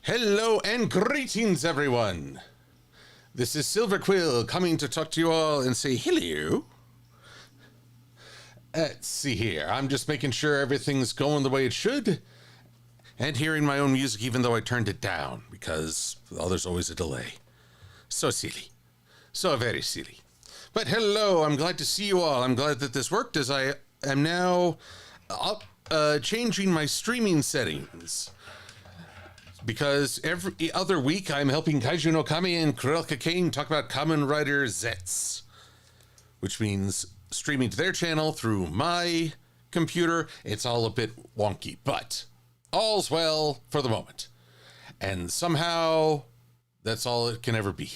Hello and greetings, everyone. This is Silver-Quill coming to talk to you all and say hello. Let's see here. I'm just making sure everything's going the way it should and hearing my own music even though I turned it down because, well, there's always a delay. So silly. So very silly. But hello, I'm glad to see you all. I'm glad that this worked as I am now changing my streaming settings. Because every other week I'm helping Kaiju no Kami and Kurelka Kane talk about Kamen Rider Zets, which means streaming to their channel through my computer. It's all a bit wonky, but all's well for the moment. And somehow that's all it can ever be.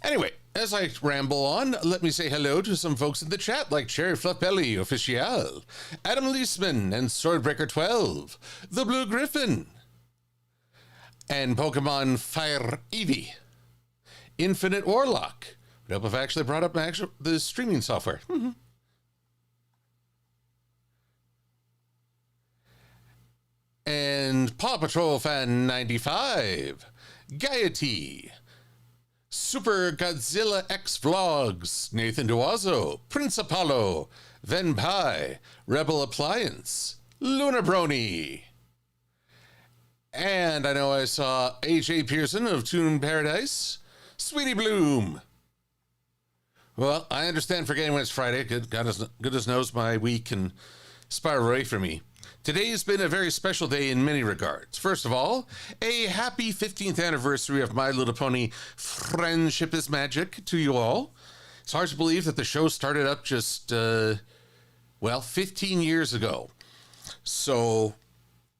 Anyway, as I ramble on, let me say hello to some folks in the chat like Cherry Fluffbelly Official, Adam Leisman and Swordbreaker12, The Blue Griffin, and Pokemon Fire Eevee, Infinite Warlock. I hope I've actually brought up the streaming software. And Paw Patrol Fan 95, Gaiety, Super Godzilla X Vlogs, Nathan Duazo, Prince Apollo, Venpai, Rebel Appliance, Luna Brony. And I know I saw AJ Pearson of Toon Paradise, Sweetie Bloom. Well, I understand forgetting when it's Friday. Goodness knows my week can spiral away from me. Today's been a very special day in many regards. First of all, a happy 15th anniversary of My Little Pony Friendship is Magic to you all. It's hard to believe that the show started up just, 15 years ago. So,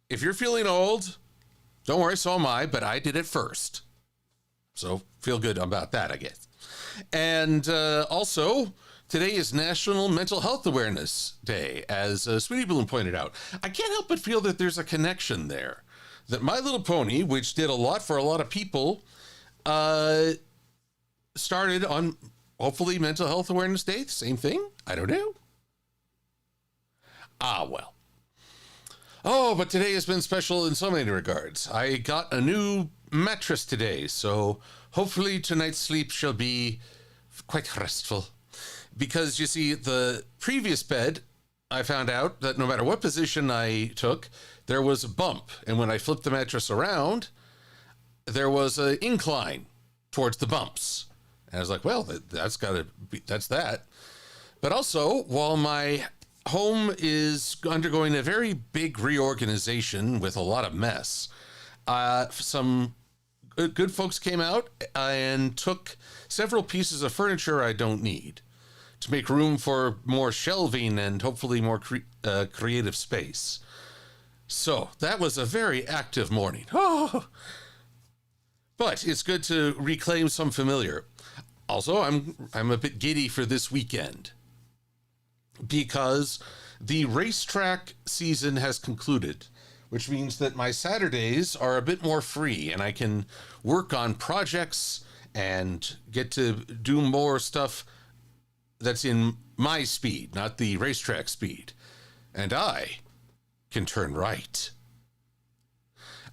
if you're feeling old, don't worry, so am I, but I did it first. So, feel good about that, I guess. And also, today is National Mental Health Awareness Day, as Sweetie Bloom pointed out. I can't help but feel that there's a connection there. That My Little Pony, which did a lot for a lot of people, started on, hopefully, Mental Health Awareness Day. Same thing? I don't know. Ah, well. Oh, but today has been special in so many regards. I got a new mattress today, so hopefully tonight's sleep shall be quite restful. Because, you see, the previous bed, I found out that no matter what position I took, there was a bump. And when I flipped the mattress around, there was an incline towards the bumps. And I was like, well, that's that. But also, while my home is undergoing a very big reorganization with a lot of mess, some good folks came out and took several pieces of furniture I don't need to make room for more shelving and hopefully more creative space. So that was a very active morning. Oh, but it's good to reclaim some familiar. Also, I'm a bit giddy for this weekend because the racetrack season has concluded, which means that my Saturdays are a bit more free and I can work on projects and get to do more stuff that's in my speed, not the racetrack speed. And I can turn right.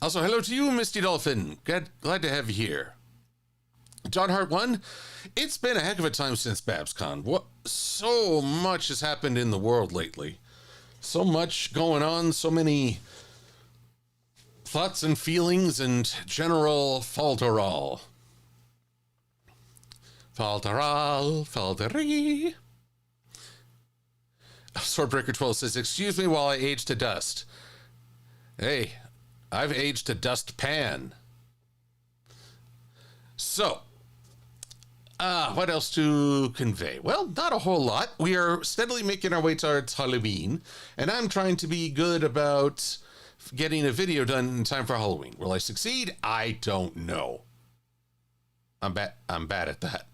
Also, hello to you, Misty Dolphin. Glad to have you here. John Hart 1, it's been a heck of a time since BabsCon. So much has happened in the world lately. So much going on, so many thoughts and feelings and general falderall. Faldery. Swordbreaker12 says, excuse me while I age to dust. Hey, I've aged to dust pan. So, what else to convey? Well, not a whole lot. We are steadily making our way towards Halloween, and I'm trying to be good about getting a video done in time for Halloween. Will I succeed? I don't know. I'm bad at that.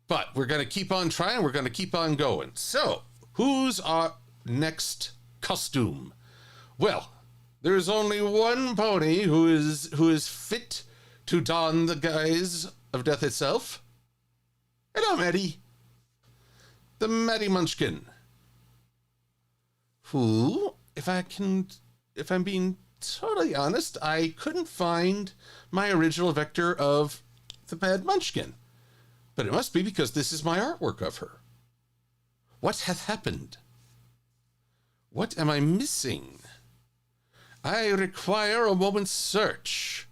But we're going to keep on trying. We're going to keep on going. So, who's our next costume? Well, there's only one pony who is fit to don the guise of death itself. Hello, Maddie. The Maddie Munchkin. Who, if I'm being totally honest, I couldn't find my original vector of the Mad Munchkin. But it must be because this is my artwork of her. What hath happened? What am I missing? I require a moment's search.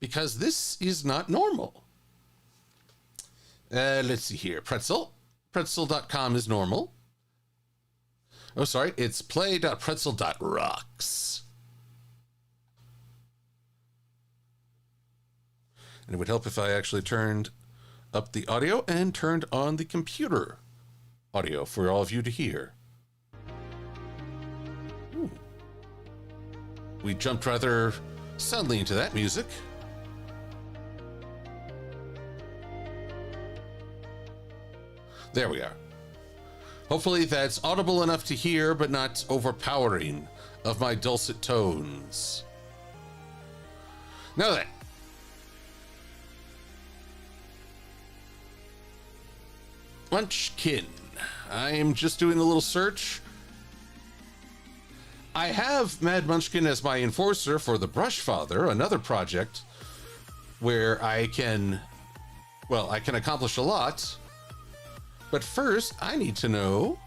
Because this is not normal. Let's see here. Pretzel. Pretzel.com is normal. Oh, sorry. It's play.pretzel.rocks. And it would help if I actually turned up the audio and turned on the computer audio for all of you to hear. Ooh. We jumped rather suddenly into that music. There we are. Hopefully that's audible enough to hear, but not overpowering of my dulcet tones. Now then. Munchkin. I am just doing a little search. I have Mad Munchkin as my enforcer for the Brushfather, another project where I can accomplish a lot. But first, I need to know,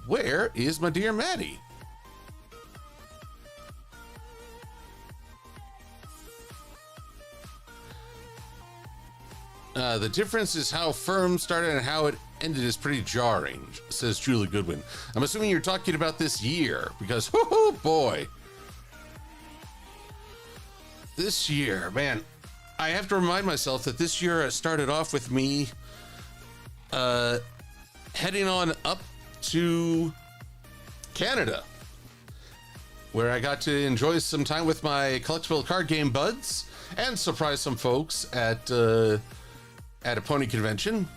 where is my dear Maddie? The difference is how Firm started and how it ended is pretty jarring, says Julie Goodwin. I'm assuming you're talking about this year, because, whoo boy. This year, man, I have to remind myself that this year started off with me heading on up to Canada, where I got to enjoy some time with my collectible card game buds and surprise some folks at a pony convention,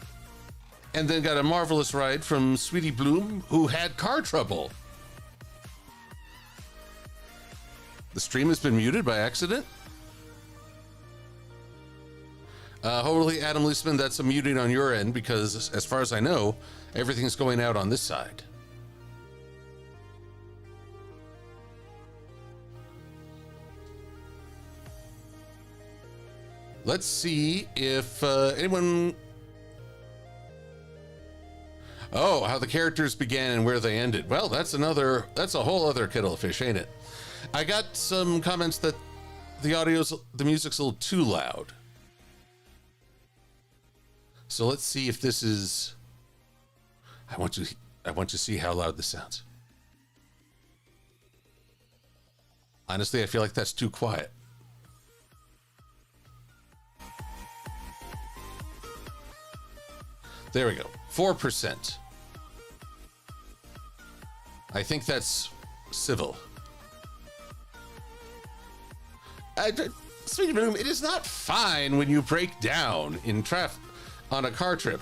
and then got a marvelous ride from Sweetie Bloom, who had car trouble. The stream has been muted by accident. Hopefully, Adam Leisman, that's a muting on your end, because as far as I know, everything's going out on this side. Let's see if anyone... Oh, how the characters began and where they ended. Well, that's a whole other kettle of fish, ain't it? I got some comments that the music's a little too loud. So let's see if this is... I want to see how loud this sounds. Honestly, I feel like that's too quiet. There we go. 4%. I think that's civil. Sweetie Bloom, it is not fine when you break down in traffic on a car trip.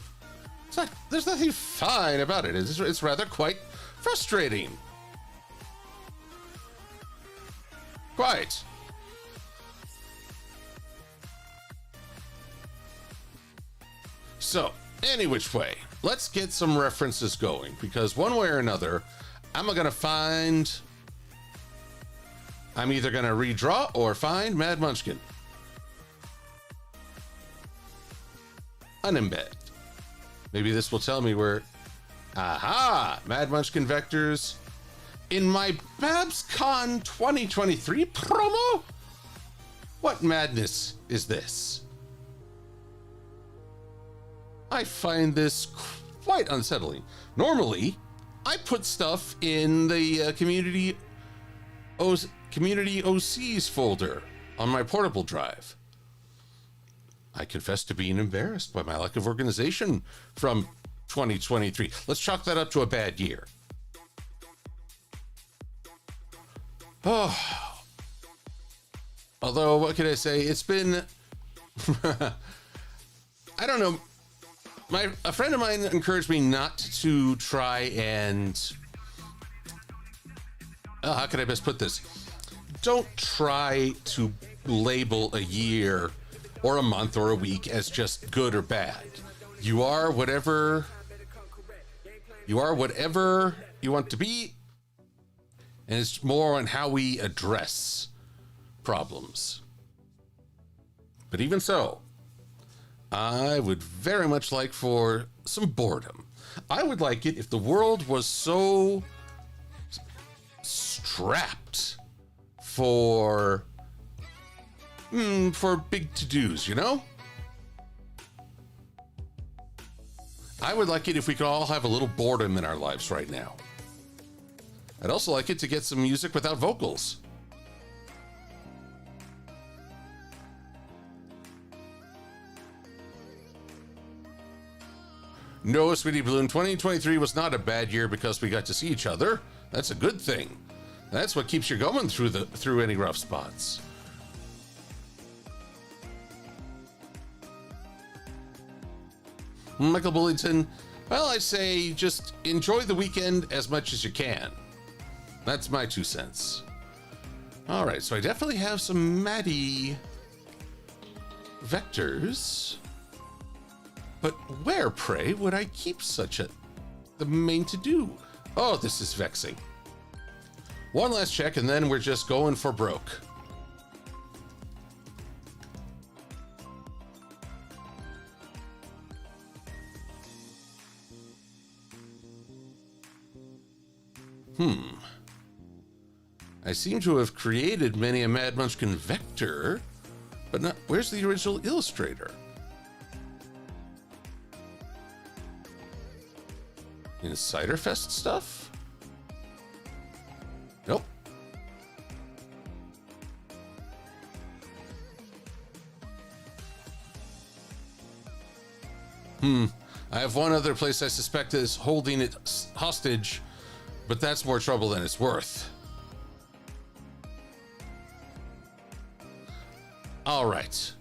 There's nothing fine about it. It's rather quite frustrating. Quite. So, any which way, let's get some references going, because one way or another, I'm either gonna redraw or find Mad Munchkin. Unembed. Maybe this will tell me where... Aha! Mad Munchkin vectors in my BabsCon 2023 promo? What madness is this? I find this quite unsettling. Normally, I put stuff in the community OCs folder on my portable drive. I confess to being embarrassed by my lack of organization from 2023. Let's chalk that up to a bad year. Oh. Although, what can I say? It's been... I don't know. A friend of mine encouraged me not to try and... how can I best put this? Don't try to label a year or a month or a week as just good or bad. You are whatever you want to be, And it's more on how we address problems. But even so, I would very much like for some boredom. I would like it if the world was so strapped for big to-dos, you know? I would like it if we could all have a little boredom in our lives right now. I'd also like it to get some music without vocals. No, Sweetie Balloon, 2023 was not a bad year because we got to see each other. That's a good thing. That's what keeps you going through any rough spots. Michael Bullington, well, I say just enjoy the weekend as much as you can. That's my 2 cents. All right, so I definitely have some Maddie vectors. But where, pray, would I keep the main to-do? Oh, this is vexing. One last check, and then we're just going for broke. I seem to have created many a Mad Munchkin vector, but not. Where's the original illustrator? Insiderfest stuff? Nope. I have one other place I suspect is holding it hostage, but that's more trouble than it's worth. All right.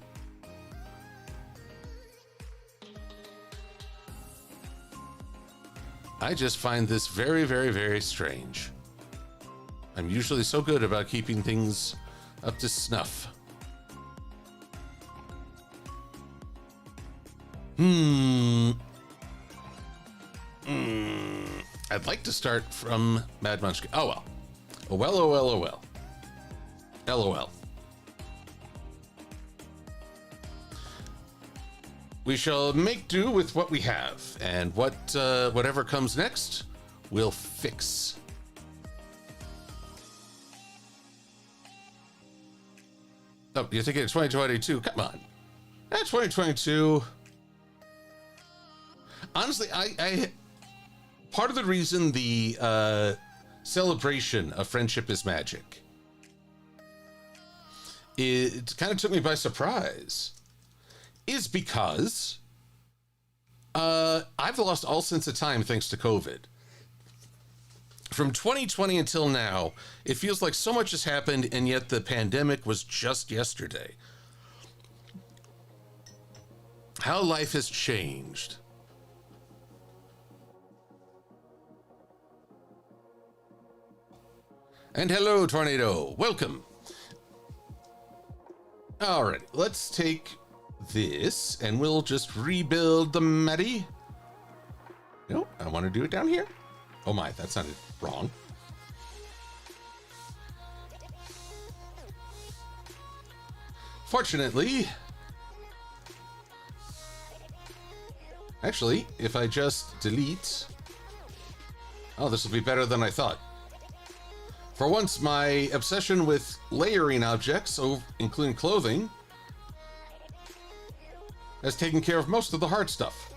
I just find this very, very, very strange. I'm usually so good about keeping things up to snuff. I'd like to start from Mad Munchkin. Oh well. Oh well, oh well, oh well. LOL. We shall make do with what we have, and whatever comes next, we'll fix. Oh, you're thinking of 2022? Come on. That's 2022. Honestly, I part of the reason the celebration of Friendship is Magic, it kind of took me by surprise, is because I've lost all sense of time thanks to COVID. From 2020 until now, it feels like so much has happened, and yet the pandemic was just yesterday. How life has changed. And hello, Tornado. Welcome. All right, let's take this, and we'll just rebuild the Maddie. Nope, I want to do it down here. Oh my, that sounded wrong. Fortunately, actually, if I just delete, oh, this will be better than I thought. For once, my obsession with layering objects, including clothing, has taken care of most of the hard stuff.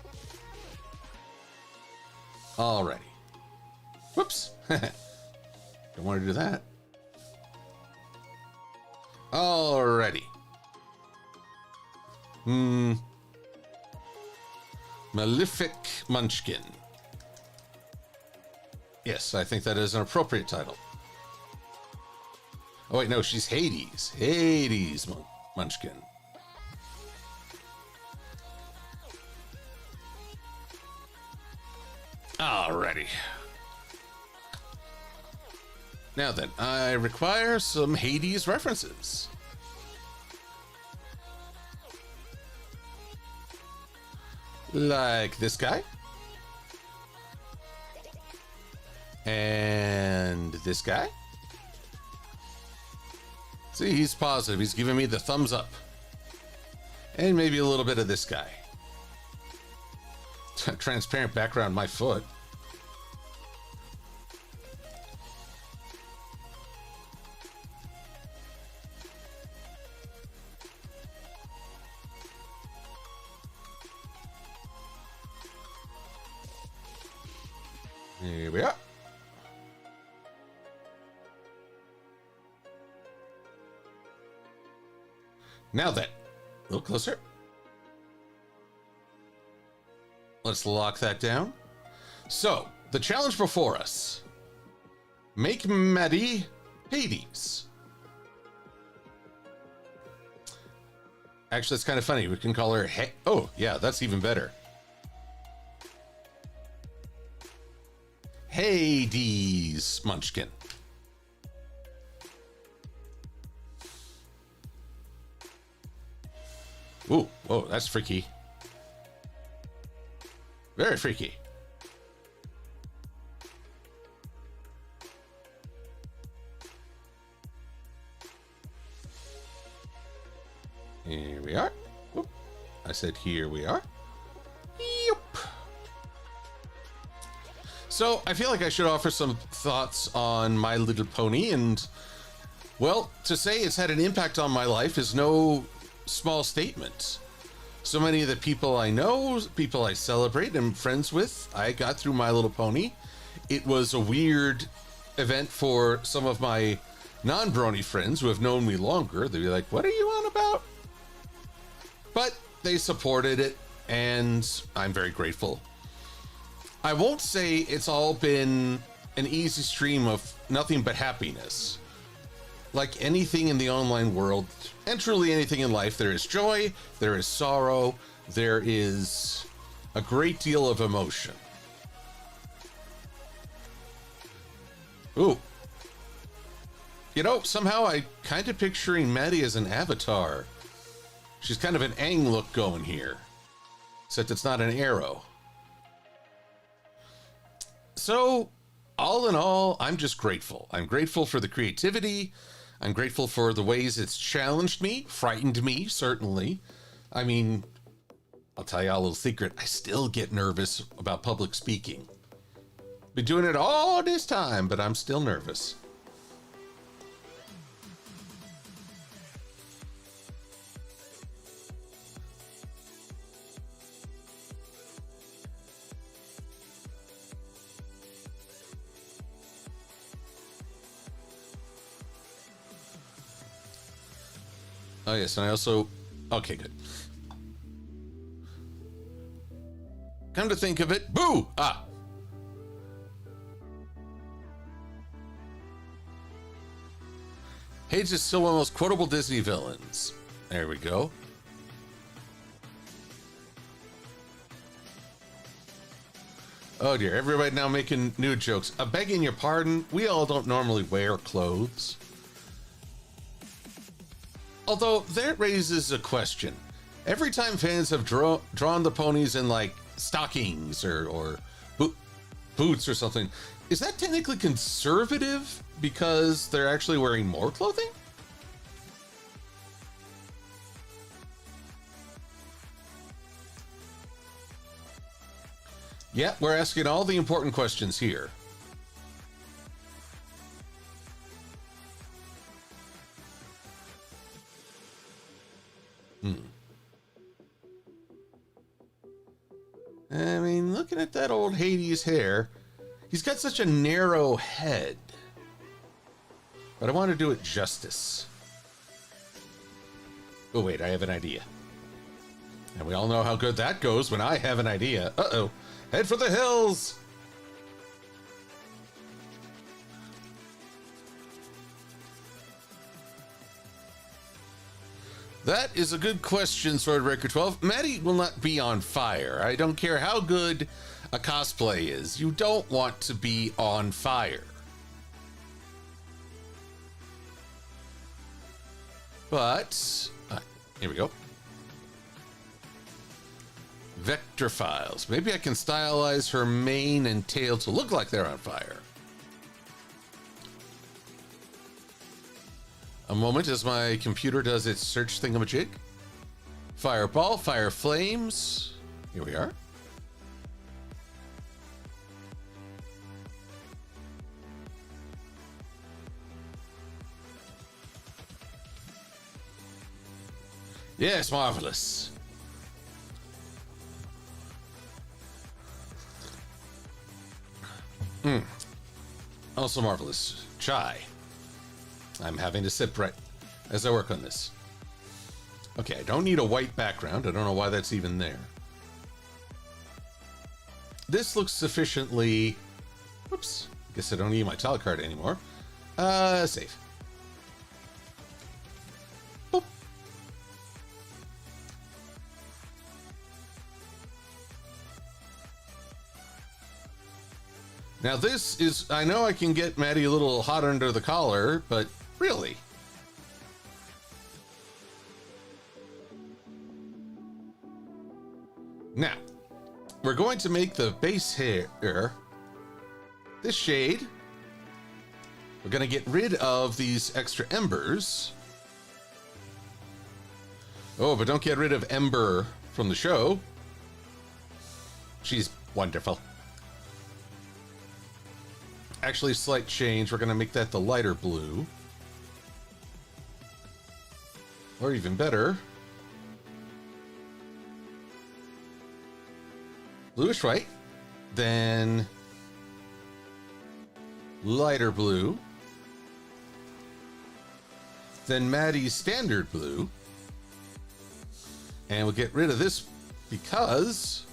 Alrighty. Whoops. Don't want to do that. Alrighty. Malefic Munchkin. Yes, I think that is an appropriate title. Oh wait, no, she's Hades. Hades Munchkin. Alrighty. Now then, I require some Hades references. Like this guy. And this guy. See, he's positive. He's giving me the thumbs up. And maybe a little bit of this guy. Transparent background, my foot. Here we are. Now then, a little closer. Let's lock that down. So, the challenge before us. Make Maddie Hades. Actually, it's kind of funny. We can call her oh, yeah, that's even better. Hades Munchkin. Ooh, whoa, that's freaky. Very freaky. Here we are. Oop. I said here we are. Yep. So I feel like I should offer some thoughts on My Little Pony, and well, to say it's had an impact on my life is no small statement. So many of the people I know, people I celebrate and friends with, I got through My Little Pony. It was a weird event for some of my non-brony friends who have known me longer. They'd be like, what are you on about? But they supported it, and I'm very grateful. I won't say it's all been an easy stream of nothing but happiness. Like anything in the online world, and truly anything in life, there is joy, there is sorrow, there is a great deal of emotion. Ooh. You know, somehow I kind of picturing Maddie as an avatar. She's kind of an Aang look going here, except it's not an arrow. So, all in all, I'm just grateful. I'm grateful for the creativity. I'm grateful for the ways it's challenged me, frightened me, certainly. I mean, I'll tell you a little secret. I still get nervous about public speaking. Been doing it all this time, but I'm still nervous. Oh, yes, and I also... Okay, good. Come to think of it... Boo! Ah! Hades is still one of the most quotable Disney villains. There we go. Oh, dear. Everybody now making nude jokes. I'm begging your pardon. We all don't normally wear clothes. Although, that raises a question. Every time fans have drawn the ponies in, like, stockings or boots or something, is that technically conservative because they're actually wearing more clothing? Yeah, we're asking all the important questions here. I mean, looking at that old Hades hair, he's got such a narrow head. But I want to do it justice. Oh, wait, I have an idea. And we all know how good that goes when I have an idea. Uh-oh. Head for the hills! That is a good question, Swordbreaker 12. Maddie will not be on fire. I don't care how good a cosplay is. You don't want to be on fire. But, here we go. Vector files. Maybe I can stylize her mane and tail to look like they're on fire. A moment as my computer does its search thingamajig. Fireball, fire flames. Here we are. Yes, marvelous. Also marvelous. Chai. I'm having to sip right as I work on this. Okay, I don't need a white background. I don't know why that's even there. This looks sufficiently... Whoops. I guess I don't need my tile card anymore. Save. Boop. Now this is... I know I can get Maddie a little hot under the collar, but really... Now, we're going to make the base hair this shade. We're going to get rid of these extra embers. Oh, but don't get rid of Ember from the show. She's wonderful. Actually, slight change. We're going to make that the lighter blue. Or even better, bluish white, then lighter blue, then Maddie's standard blue, and we'll get rid of this because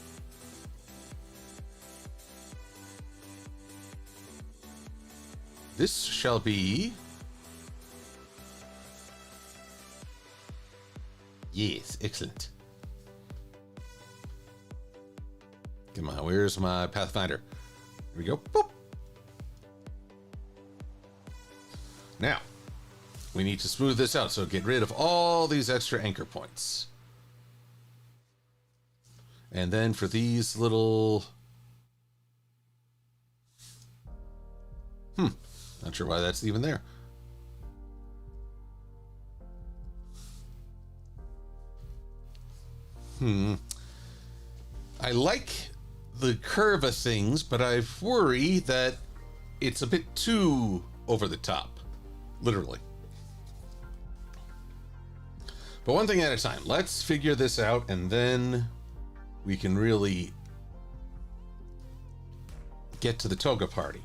this shall be, yes, excellent. Come on, where's my Pathfinder? Here we go. Boop. Now, we need to smooth this out, so get rid of all these extra anchor points. And then for these little... Not sure why that's even there. I like the curve of things, but I worry that it's a bit too over the top, literally. But one thing at a time. Let's figure this out, and then we can really get to the toga party.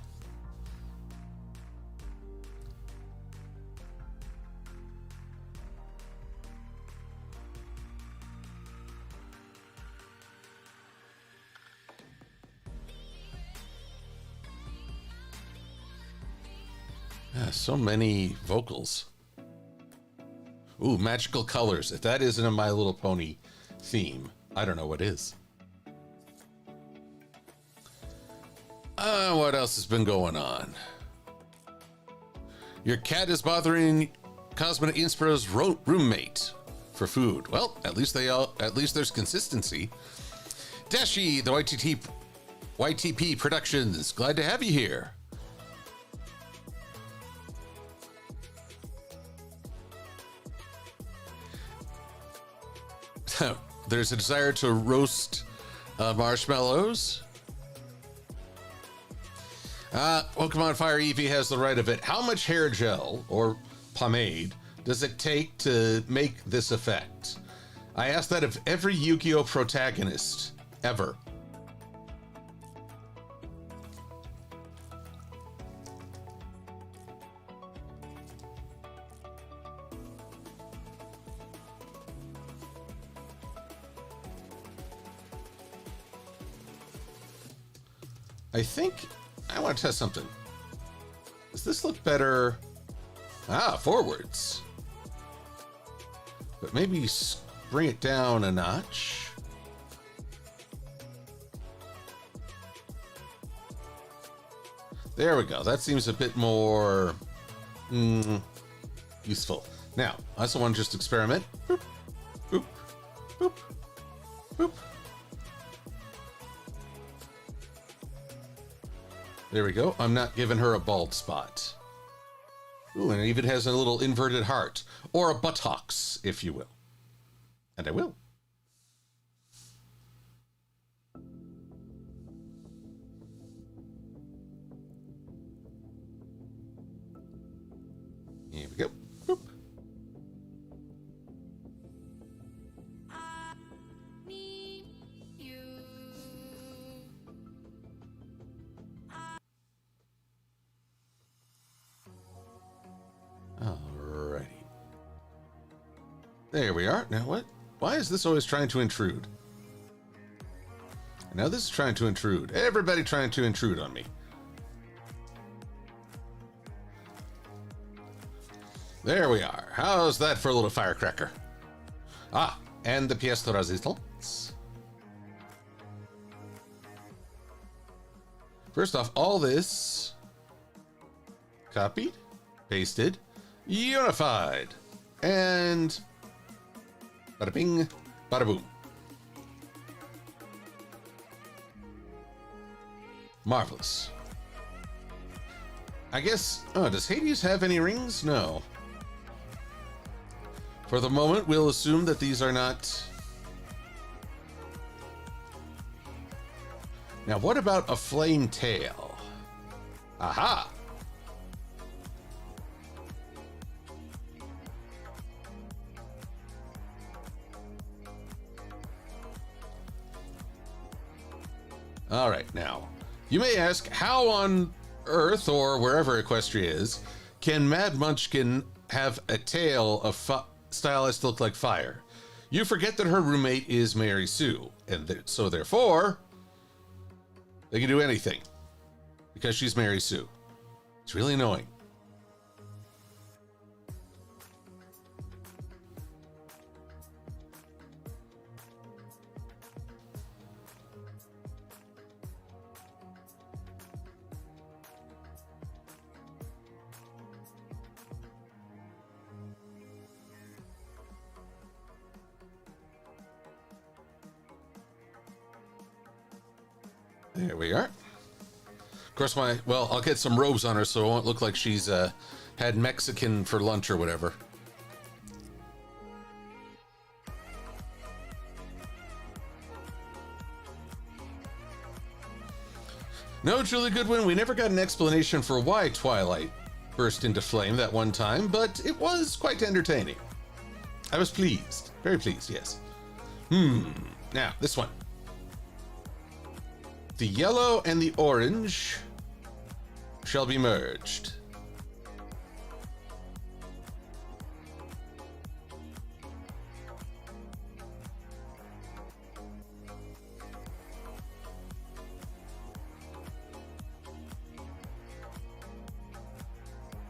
So many vocals. Ooh, magical colors. If that isn't a My Little Pony theme, I don't know what is. What else has been going on? Your cat is bothering Cosmic Inspro's roommate for food. Well, at least there's consistency. Dashi, the YTP Productions. Glad to have you here. There's a desire to roast marshmallows. Pokemon Fire Eevee has the right of it. How much hair gel or pomade does it take to make this effect? I asked that of every Yu-Gi-Oh! Protagonist ever. I think I want to test something. Does this look better? Forwards. But maybe bring it down a notch. There we go. That seems a bit more useful. Now, I also want to just experiment. Boop, boop, boop, boop. There we go. I'm not giving her a bald spot. Ooh, and it even has a little inverted heart. Or a buttocks, if you will. And I will. Here we go. Boop. Alrighty. There we are. Now what? Why is this always trying to intrude? Now this is trying to intrude. Everybody trying to intrude on me. There we are. How's that for a little firecracker? Ah, and the pièce de résistance. First off, all this copied, pasted, unified, and bada bing, bada boom. Marvelous. I guess, oh, does Hades have any rings? No. For the moment, we'll assume that these are not. Now, what about a flame tail? Aha! All right, now, you may ask, how on Earth, or wherever Equestria is, can Mad Munchkin have a tail of stylized to look like fire? You forget that her roommate is Mary Sue, and so therefore, they can do anything, because she's Mary Sue. It's really annoying. There we are. Of course, well, I'll get some robes on her so it won't look like she's had Mexican for lunch or whatever. No, Julie Goodwin, we never got an explanation for why Twilight burst into flame that one time, but it was quite entertaining. I was pleased. Very pleased, yes. Now, this one. The yellow and the orange shall be merged.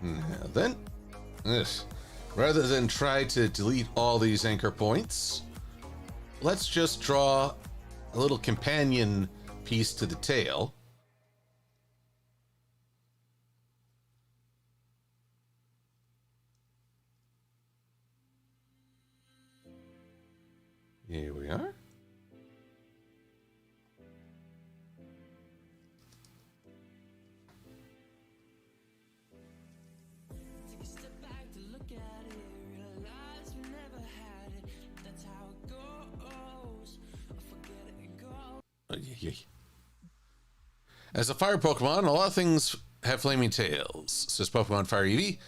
Now then, rather than try to delete all these anchor points, let's just draw a little companion piece to the tail. Here we are. As a fire Pokemon, a lot of things have flaming tails, says Pokemon Fire Eevee.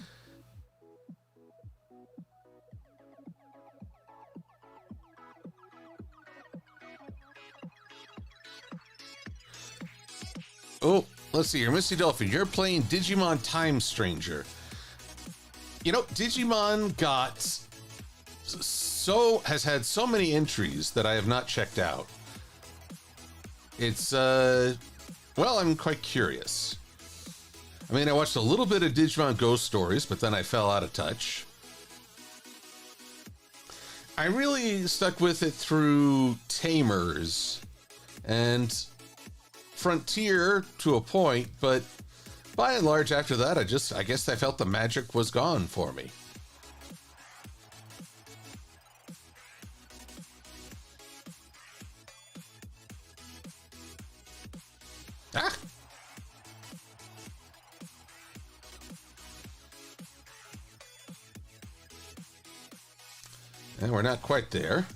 Oh, let's see here. Misty Dolphin, you're playing Digimon Time Stranger. You know, Digimon has had so many entries that I have not checked out. It's, well, I'm quite curious. I mean, I watched a little bit of Digimon Ghost Stories, but then I fell out of touch. I really stuck with it through Tamers and Frontier to a point, but by and large after that, I guess I felt the magic was gone for me. Ah! And we're not quite there.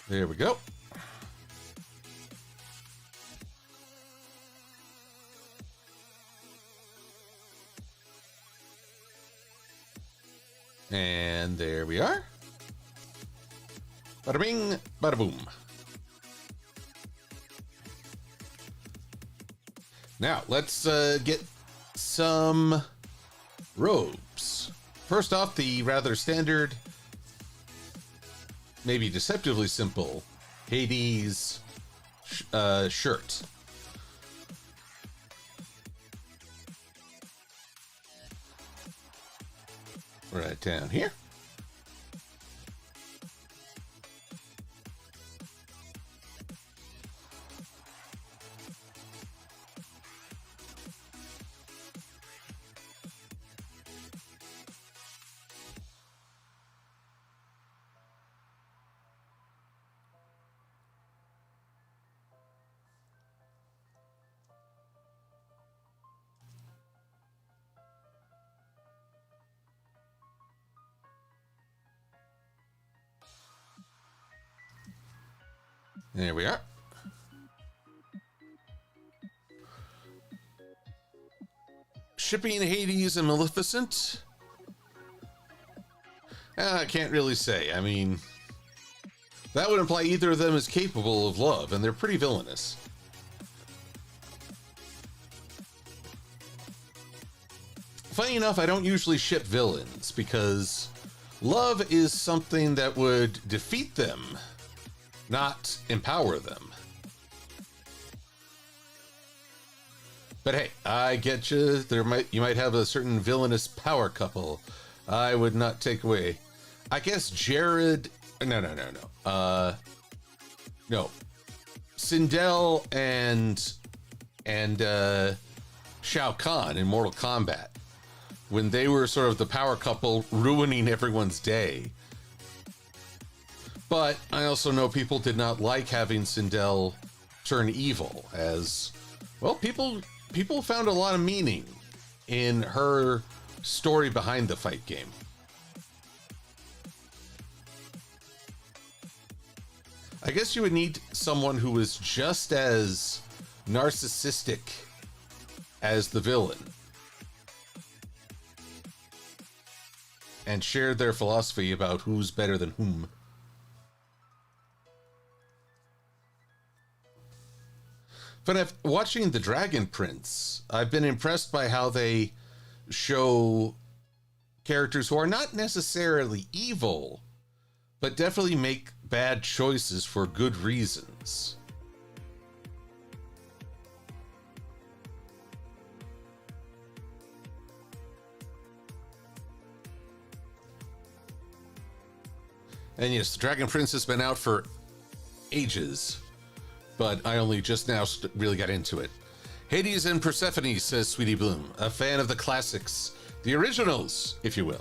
There we go. And there we are. Bada bing, bada boom. Now, let's get some robes. First off, the rather standard, maybe deceptively simple, Hades shirt. Right down here. There we are. Shipping Hades and Maleficent? I can't really say. I mean, that would imply either of them is capable of love, and they're pretty villainous. Funny enough, I don't usually ship villains, because love is something that would defeat them, not empower them. But hey, I get you. You might have a certain villainous power couple. I would not take away. I guess Jared. No. No. Sindel and Shao Kahn in Mortal Kombat, when they were sort of the power couple ruining everyone's day. But I also know people did not like having Sindel turn evil, as, well, people found a lot of meaning in her story behind the fight game. I guess you would need someone who was just as narcissistic as the villain and shared their philosophy about who's better than whom. But watching The Dragon Prince, I've been impressed by how they show characters who are not necessarily evil, but definitely make bad choices for good reasons. And yes, The Dragon Prince has been out for ages, but I only just now really got into it. Hades and Persephone, says Sweetie Bloom, a fan of the classics, the originals, if you will.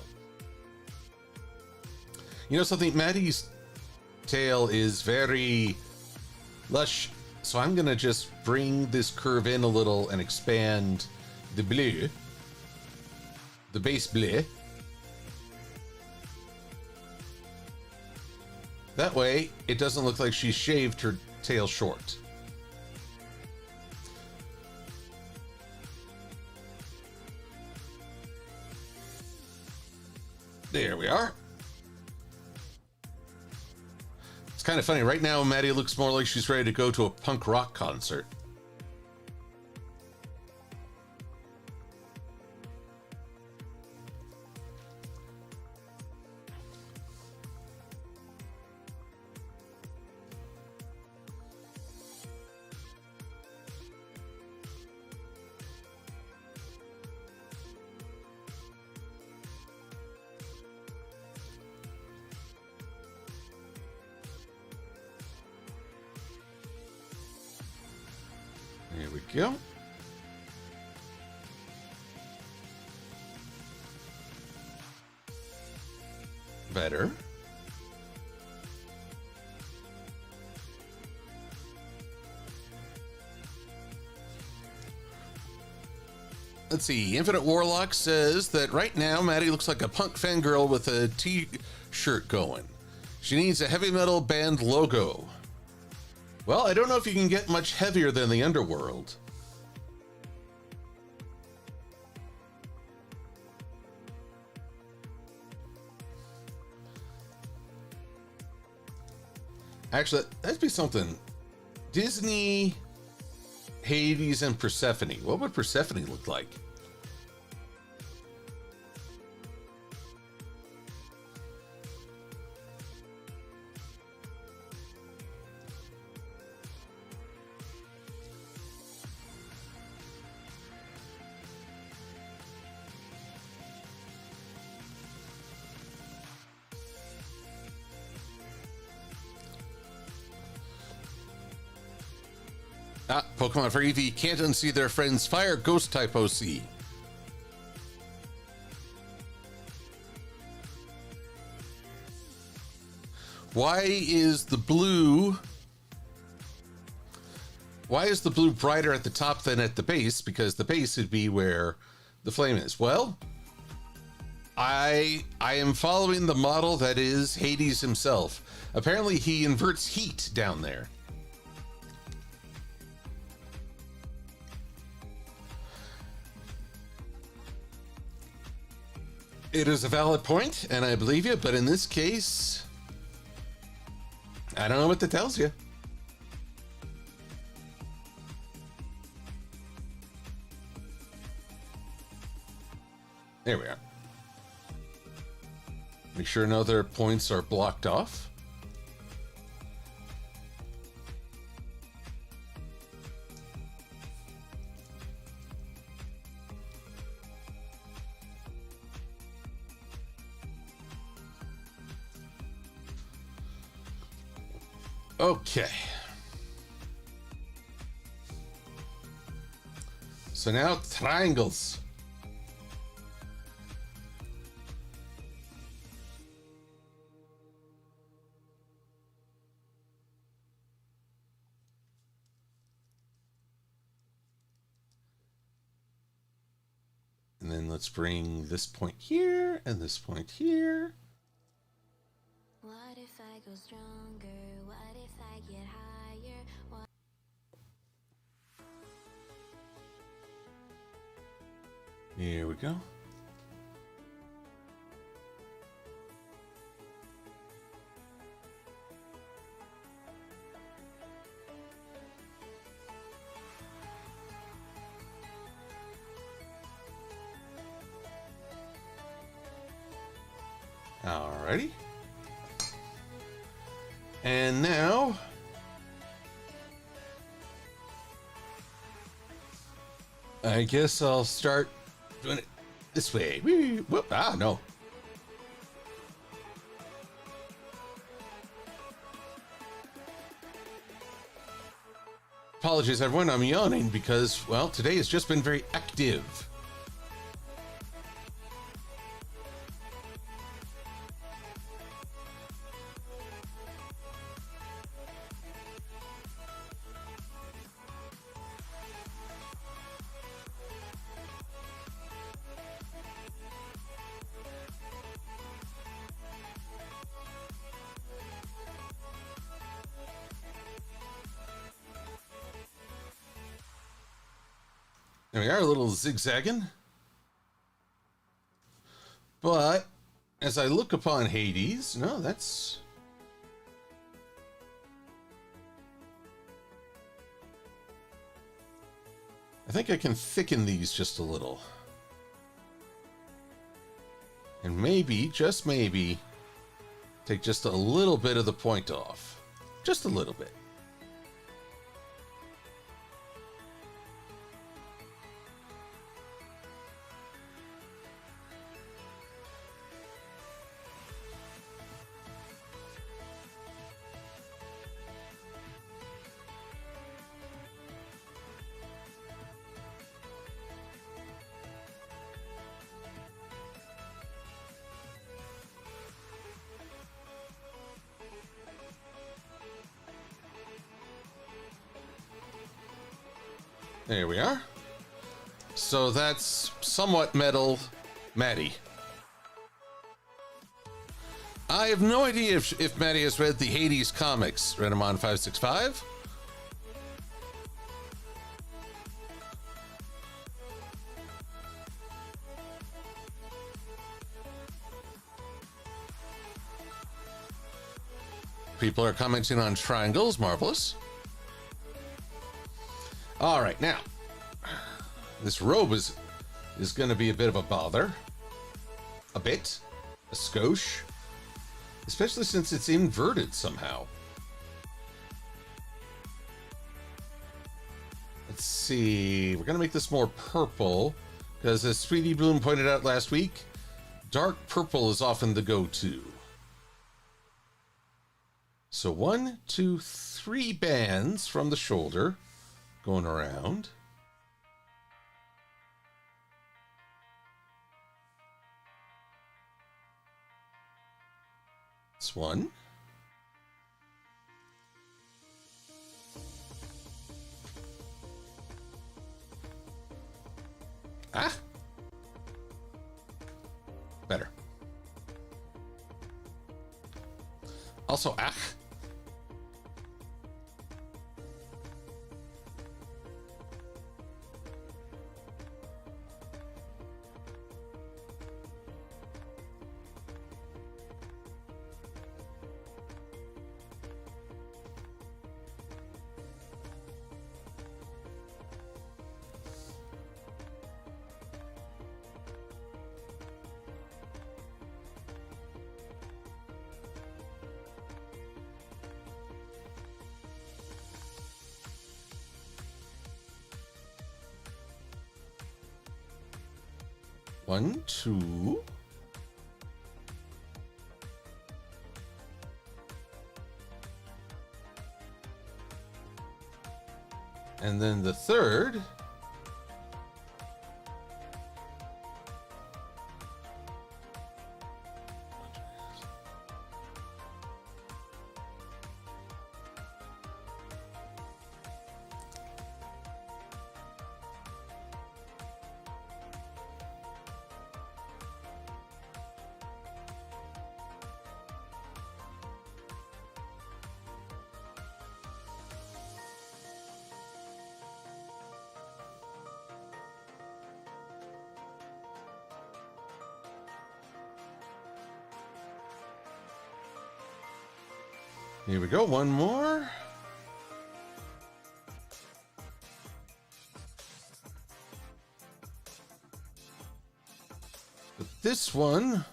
You know something, Maddie's tail is very lush, so I'm gonna just bring this curve in a little and expand the bleu, the base bleu. That way, it doesn't look like she shaved her tail short. There we are. It's kind of funny. Right now, Maddie looks more like she's ready to go to a punk rock concert. There we go. Better. Let's see. Infinite Warlock says that right now Maddie looks like a punk fangirl with a t-shirt going. She needs a heavy metal band logo. Well, I don't know if you can get much heavier than the Underworld. Actually, that'd be something. Disney, Hades, and Persephone. What would Persephone look like? Pokemon for Eevee can't unsee their friend's fire ghost type OC. Why is the blue brighter at the top than at the base? Because the base would be where the flame is. Well, I am following the model that is Hades himself. Apparently he inverts heat down there. It is a valid point, and I believe you, but in this case, I don't know what that tells you. There we are. Make sure no other points are blocked off. Okay. So now triangles. And then let's bring this point here and this point here. What if I go stronger? What if I get higher? What... Here we go. Alrighty. And now, I guess I'll start doing it this way. Whoop, no. Apologies, everyone. I'm yawning because, well, today has just been very active. There we are, a little zigzagging. But as I look upon Hades, no, that's... I think I can thicken these just a little. And maybe, just maybe, take just a little bit of the point off. Just a little bit. There we are. So that's somewhat metal Maddie. I have no idea if Maddie has read the Hades comics. Renamon 565. People are commenting on triangles. Marvelous. All right, now this robe is going to be a bit of a bother. A bit. A skosh. Especially since it's inverted somehow. Let's see. We're going to make this more purple because, as Sweetie Bloom pointed out last week, dark purple is often the go-to. So 1, 2, 3 bands from the shoulder going around. That's one. Ah. Better. Also, ah. One, two. And then the third. Here we go, one more. But this one,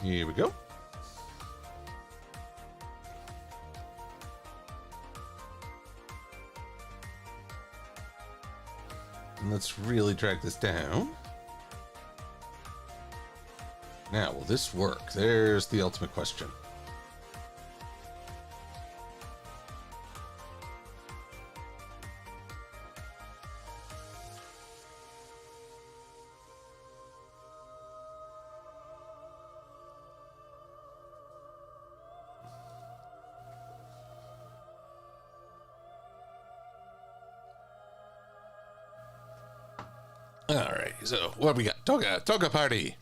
here we go. And let's really drag this down. Now, will this work? There's the ultimate question. All right, so what we got? Toga party.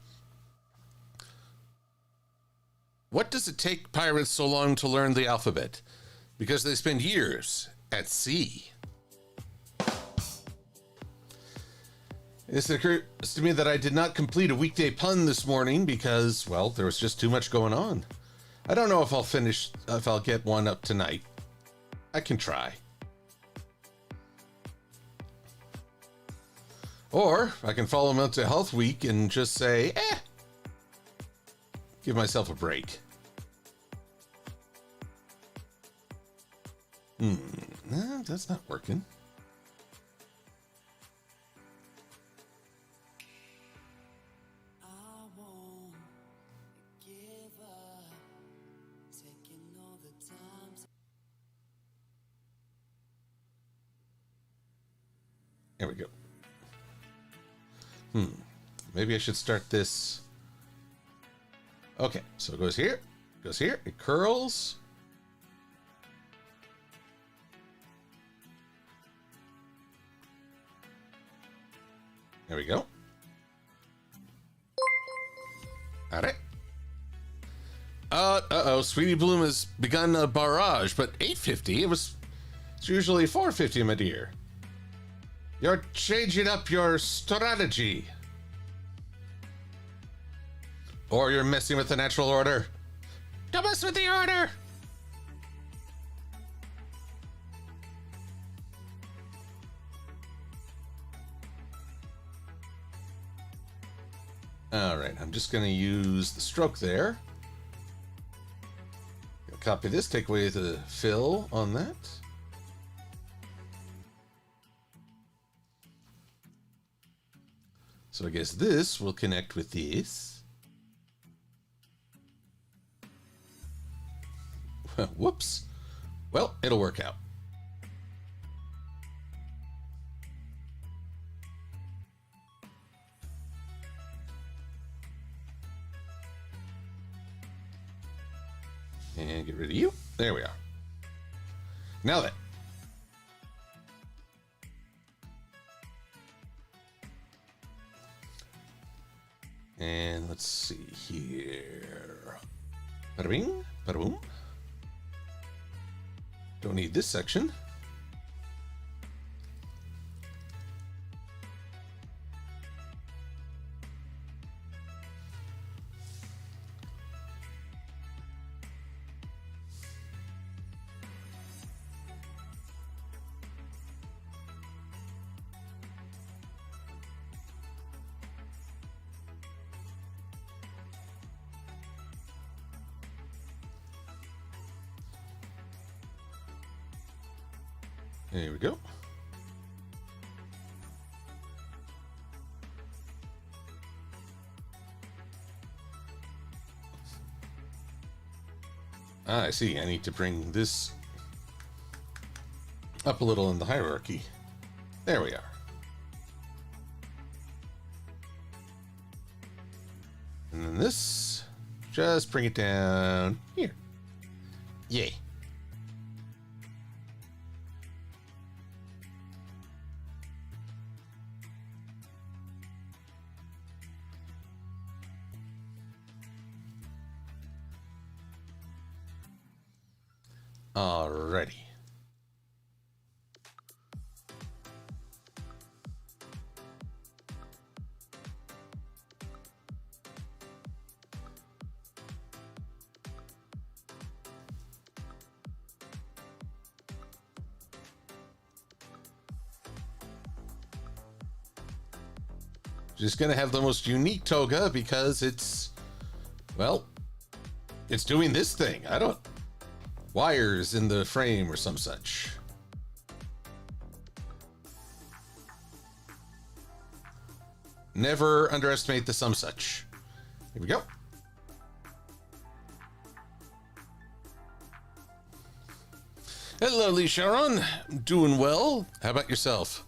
What does it take pirates so long to learn the alphabet? Because they spend years at sea. It occurs to me that I did not complete a weekday pun this morning because, well, there was just too much going on. I don't know if I'll get one up tonight. I can try. Or I can follow Mental Health Week and just say, give myself a break. That's not working. There we go. maybe I should start this. Okay, so it goes here, it curls. There we go. All right. Uh-oh, Sweetie Bloom has begun a barrage, but 850, it's usually 450, my dear. You're changing up your strategy. Or you're messing with the natural order. Don't mess with the order! All right, I'm just going to use the stroke there. Copy this, take away the fill on that. So I guess this will connect with this. Whoops. Well, it'll work out. And get rid of you. There we are. Now then. And let's see here. Bada bing, bada boom. Don't need this section. There we go. Ah, I see. I need to bring this up a little in the hierarchy. There we are. And then this, just bring it down here. Yay. Alrighty. Just gonna have the most unique toga because it's, well, it's doing this thing. I don't, wires in the frame or some such. Never underestimate the some such. Here we go. Hello, Lee Sharon. Doing well. How about yourself?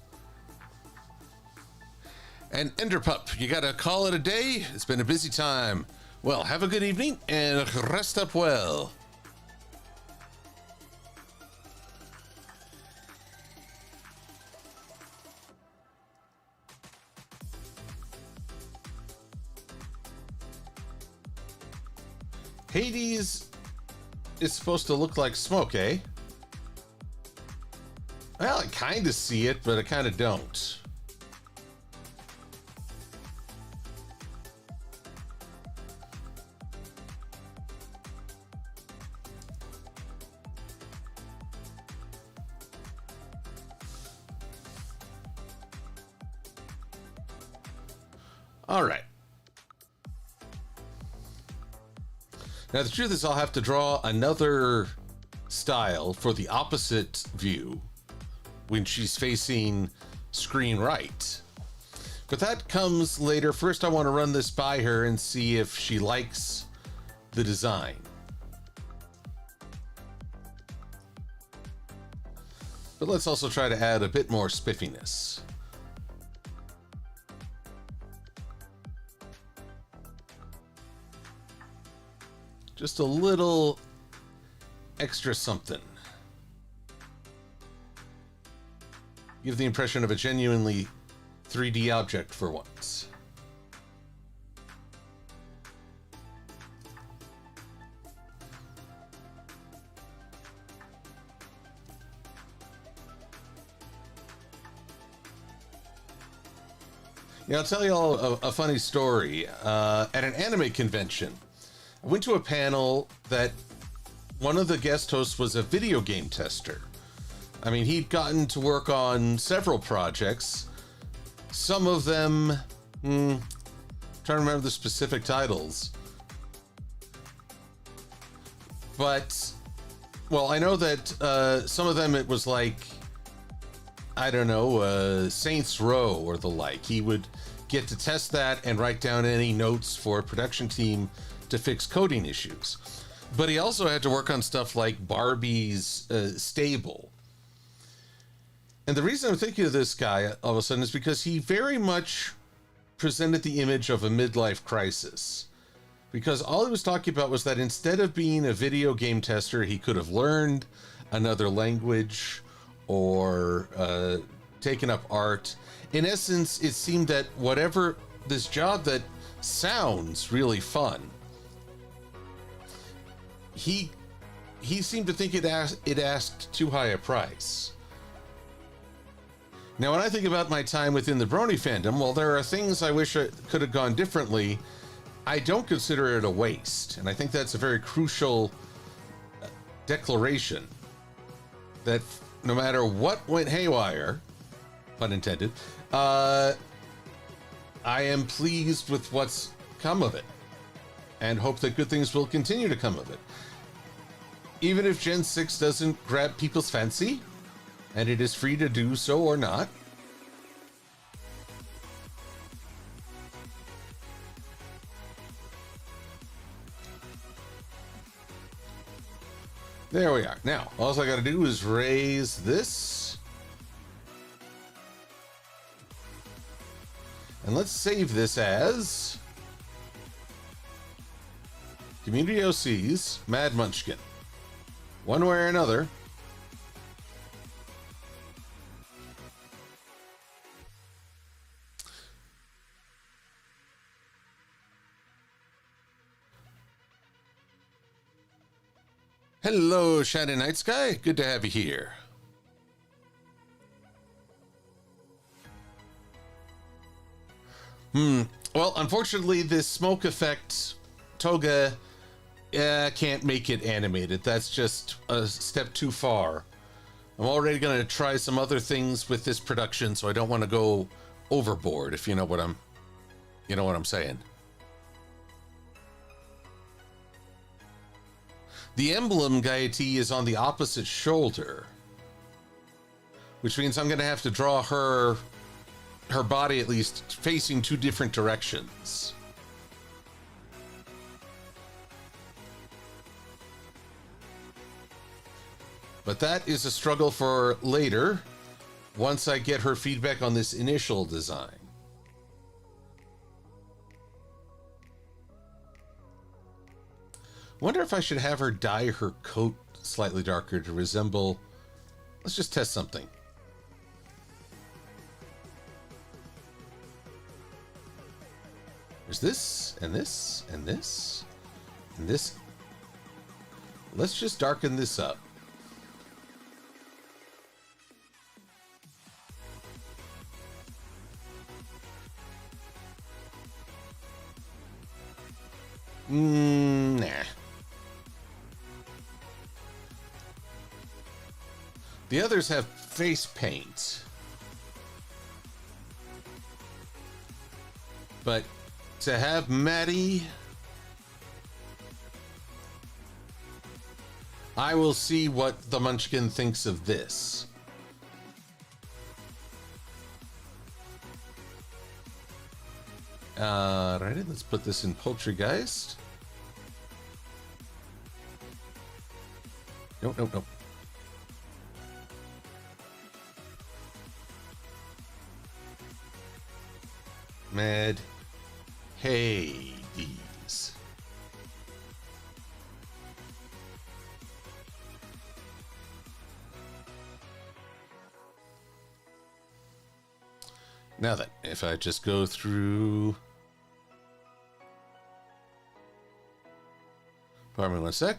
And Enderpup, you gotta call it a day. It's been a busy time. Well, have a good evening and rest up well. Hades is supposed to look like smoke, eh? Well, I kind of see it, but I kind of don't. All right. Now, the truth is I'll have to draw another style for the opposite view when she's facing screen right. But that comes later. First, I want to run this by her and see if she likes the design. But let's also try to add a bit more spiffiness. Just a little extra something. Give the impression of a genuinely 3D object for once. Yeah, I'll tell you all a funny story. At an anime convention, I went to a panel that one of the guest hosts was a video game tester. I mean, he'd gotten to work on several projects. Some of them, trying to remember the specific titles. But, well, I know that some of them it was like, I don't know, Saints Row or the like. He would get to test that and write down any notes for a production team to fix coding issues. But he also had to work on stuff like Barbie's Stable. And the reason I'm thinking of this guy all of a sudden is because he very much presented the image of a midlife crisis. Because all he was talking about was that instead of being a video game tester, he could have learned another language or taken up art. In essence, it seemed that whatever this job that sounds really fun, he seemed to think it asked too high a price. Now, when I think about my time within the Brony fandom, while there are things I wish I could have gone differently, I don't consider it a waste. And I think that's a very crucial declaration that no matter what went haywire, pun intended, I am pleased with what's come of it and hope that good things will continue to come of it. Even if Gen 6 doesn't grab people's fancy, and it is free to do so or not. There we are. Now, all I got to do is raise this. And let's save this as Community OC's Mad Munchkin. One way or another. Hello, Shadow Night Sky. Good to have you here. Well, unfortunately, this smoke effect toga can't make it animated. That's just a step too far. I'm already going to try some other things with this production, so I don't want to go overboard, if you know what I'm saying. The emblem Gaiety is on the opposite shoulder, which means I'm going to have to draw her body at least facing two different directions. But that is a struggle for later, once I get her feedback on this initial design. Wonder if I should have her dye her coat slightly darker to resemble... Let's just test something. There's this, and this, and this, and this. Let's just darken this up. Nah. The others have face paint. But to have Maddie, I will see what the Munchkin thinks of this. Alrighty, let's put this in Poultrygeist. Nope. Mad Hades. Now then, if I just go through... Pardon me one sec.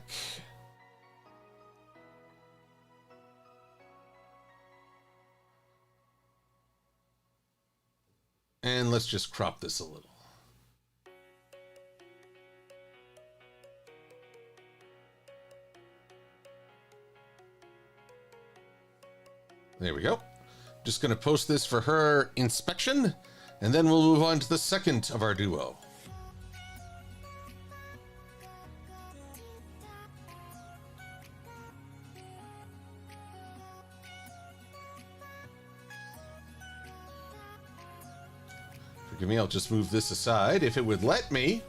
And let's just crop this a little. There we go. Just going to post this for her inspection, and then we'll move on to the second of our duo. Forgive me, I'll just move this aside if it would let me.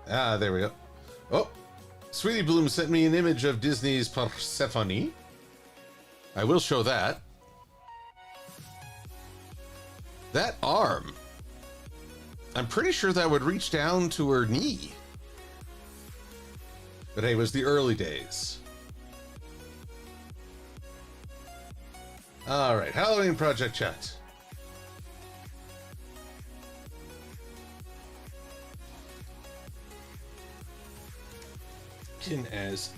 Ah, there we go. Oh, Sweetie Bloom sent me an image of Disney's Persephone. I will show that. That arm. I'm pretty sure that would reach down to her knee. But hey, it was the early days. All right, Halloween Project Chat. As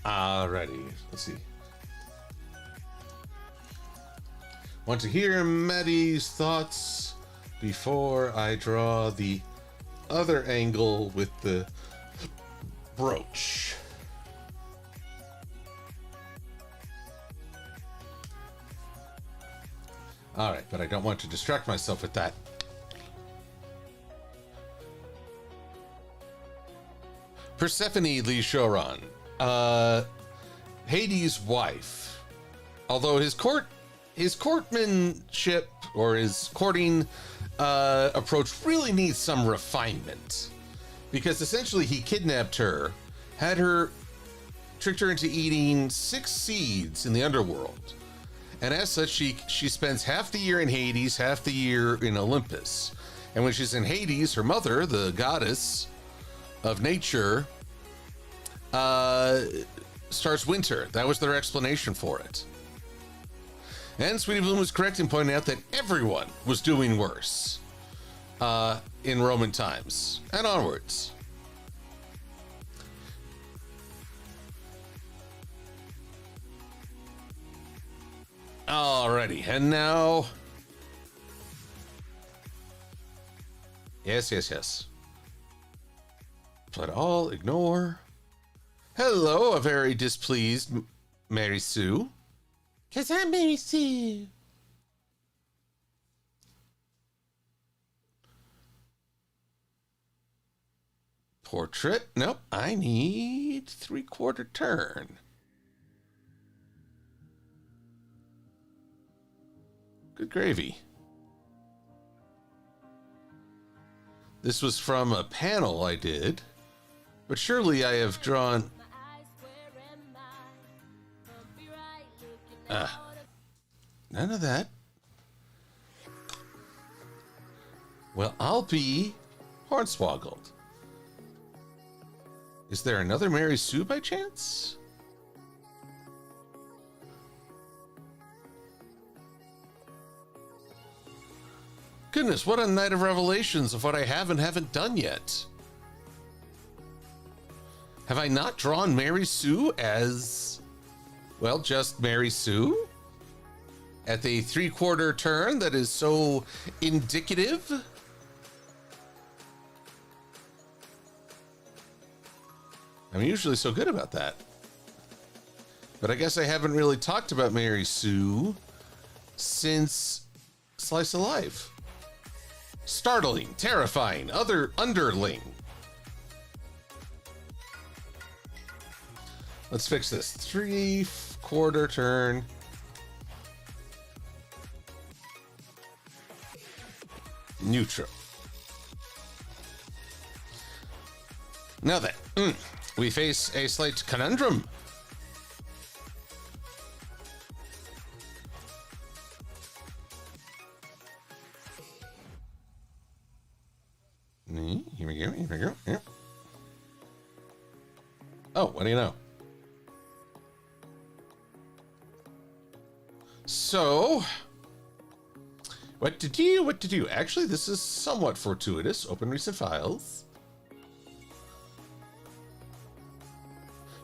alrighty, let's see. Want to hear Maddie's thoughts before I draw the other angle with the brooch. All right, but I don't want to distract myself with that. Persephone Lee Choron, Hades' wife. Although his courtmanship or his courting approach really needs some refinement, because essentially he kidnapped her, had her, tricked her into eating 6 seeds in the underworld, and as such she spends half the year in Hades, half the year in Olympus. And when she's in Hades, her mother, the goddess of nature, starts winter. That was their explanation for it. And Sweetie Bloom was correct in pointing out that everyone was doing worse in Roman times and onwards. Alrighty, and now... Yes. But I'll ignore. Hello, a very displeased Mary Sue. 'Cause I'm Mary Sue. Portrait. Nope. I need 3/4 turn. Good gravy. This was from a panel I did, but surely I have drawn... None of that. Well, I'll be Hornswoggled. Is there another Mary Sue by chance? Goodness, what a night of revelations of what I have and haven't done yet. Have I not drawn Mary Sue as, well, just Mary Sue? At the 3/4 turn that is so indicative? I'm usually so good about that. But I guess I haven't really talked about Mary Sue since Slice of Life. Startling, terrifying, underling. Let's fix this. 3/4 turn. Neutral. Now then, we face a slight conundrum. Here we go. Yep. Oh, what do you know? So, what to do? Actually, this is somewhat fortuitous. Open recent files.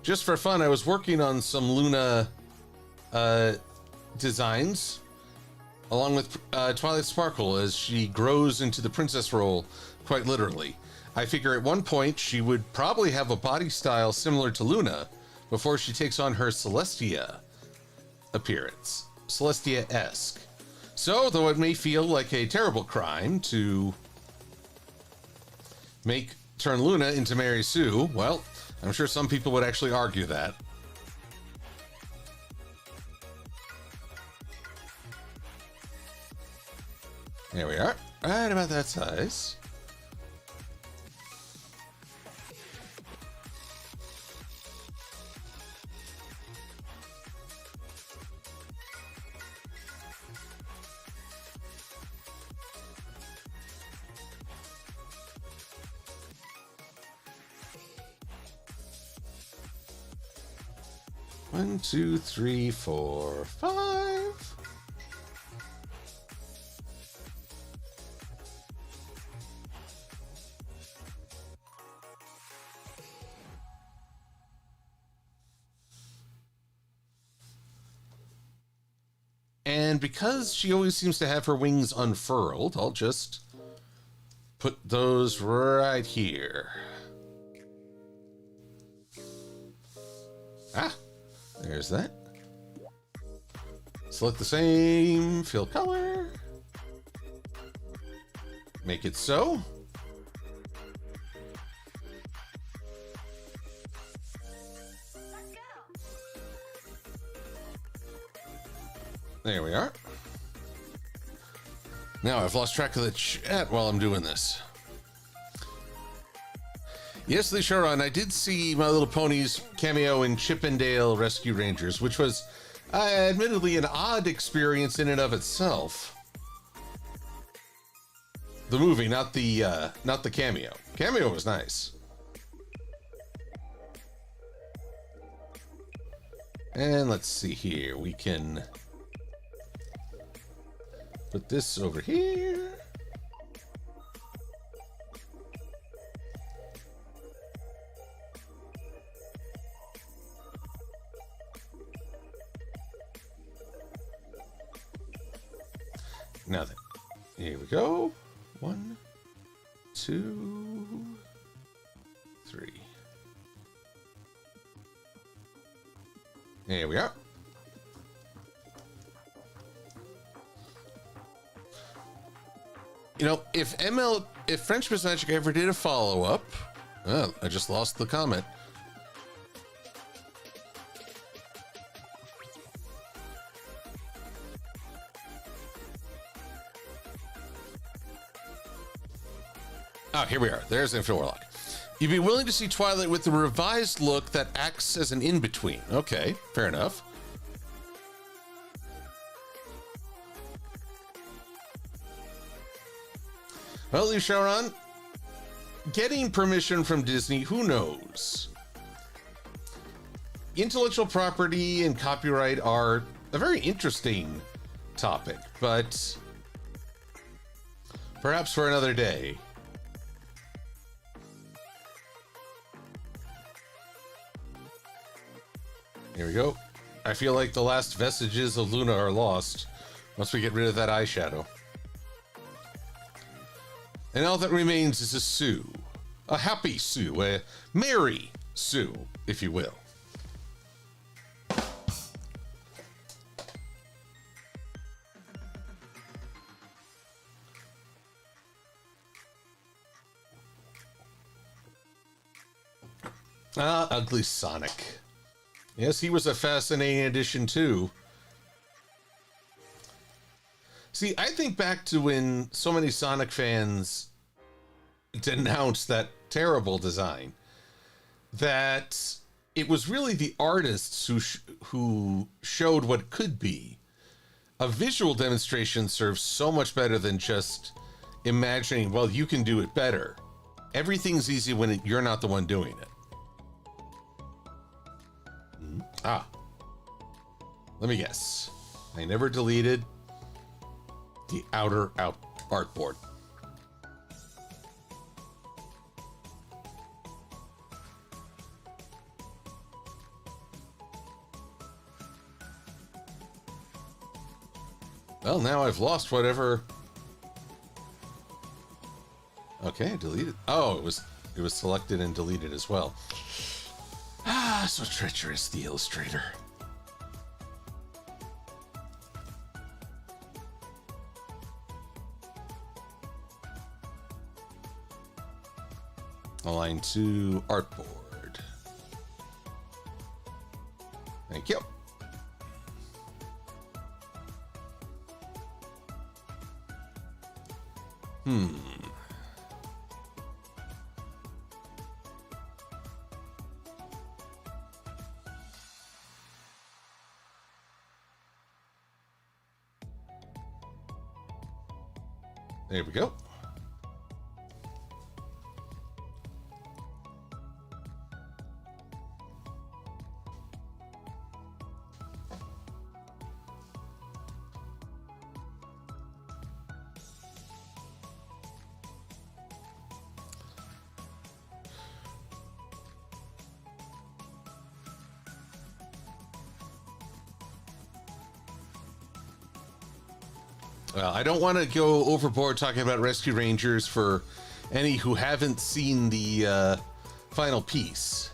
Just for fun, I was working on some Luna designs, along with Twilight Sparkle, as she grows into the princess role, quite literally. I figure at one point she would probably have a body style similar to Luna before she takes on her Celestia appearance. Celestia-esque. So, though it may feel like a terrible crime to turn Luna into Mary Sue, well, I'm sure some people would actually argue that. There we are. Right about that size. One, two, three, four, five. And because she always seems to have her wings unfurled, I'll just put those right here. Ah, there's that. Select the same fill color. Make it so. There we are. Now I've lost track of the chat while I'm doing this. Yes, Lee Sharon, I did see My Little Pony's cameo in Chippendale Rescue Rangers, which was admittedly an odd experience in and of itself. The movie, not the cameo. Cameo was nice. And let's see here. We can put this over here. Now then, here we go. 1, 2, 3. There we are. You know, if French Miss Magic ever did a follow-up, oh, I just lost the comment. Oh, here we are. There's Infinite Warlock. You'd be willing to see Twilight with the revised look that acts as an in-between. Okay, fair enough. Well, Lee Sharon, getting permission from Disney, who knows? Intellectual property and copyright are a very interesting topic, but perhaps for another day. Here we go. I feel like the last vestiges of Luna are lost once we get rid of that eyeshadow. And all that remains is a Sue. A happy Sue. A merry Sue, if you will. Ah, ugly Sonic. Yes, he was a fascinating addition too. See, I think back to when so many Sonic fans denounced that terrible design. that it was really the artists who showed what could be. A visual demonstration serves so much better than just imagining, well, you can do it better. Everything's easy when you're not the one doing it. Ah. Let me guess. I never deleted the outer artboard. Well, now I've lost whatever. Okay, deleted. Oh, it was selected and deleted as well. Ah, so treacherous, the illustrator. Align to artboard. Thank you. There we go. Well, I don't want to go overboard talking about Rescue Rangers for any who haven't seen the final piece.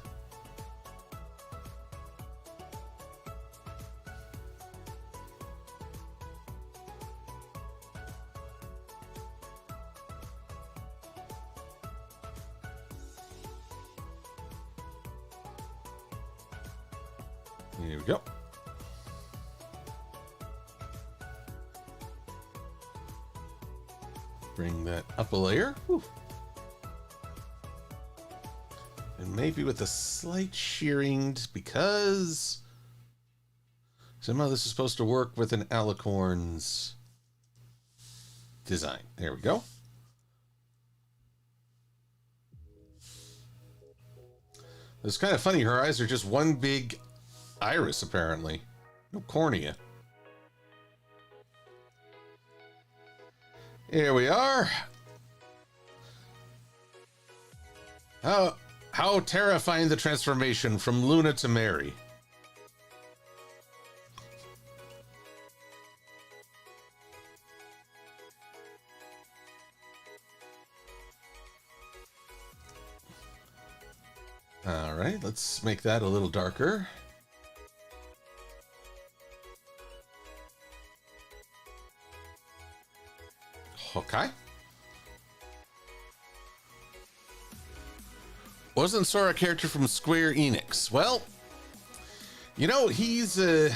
Here we go. Bring that up a layer. Whew. And maybe with a slight shearing, because somehow this is supposed to work with an alicorn's design. There we go. It's kind of funny. Her eyes are just one big iris, apparently. No cornea. Here we are. How terrifying the transformation from Luna to Mary. All right, let's make that a little darker. Okay. Wasn't Sora a character from Square Enix? Well, you know, he's in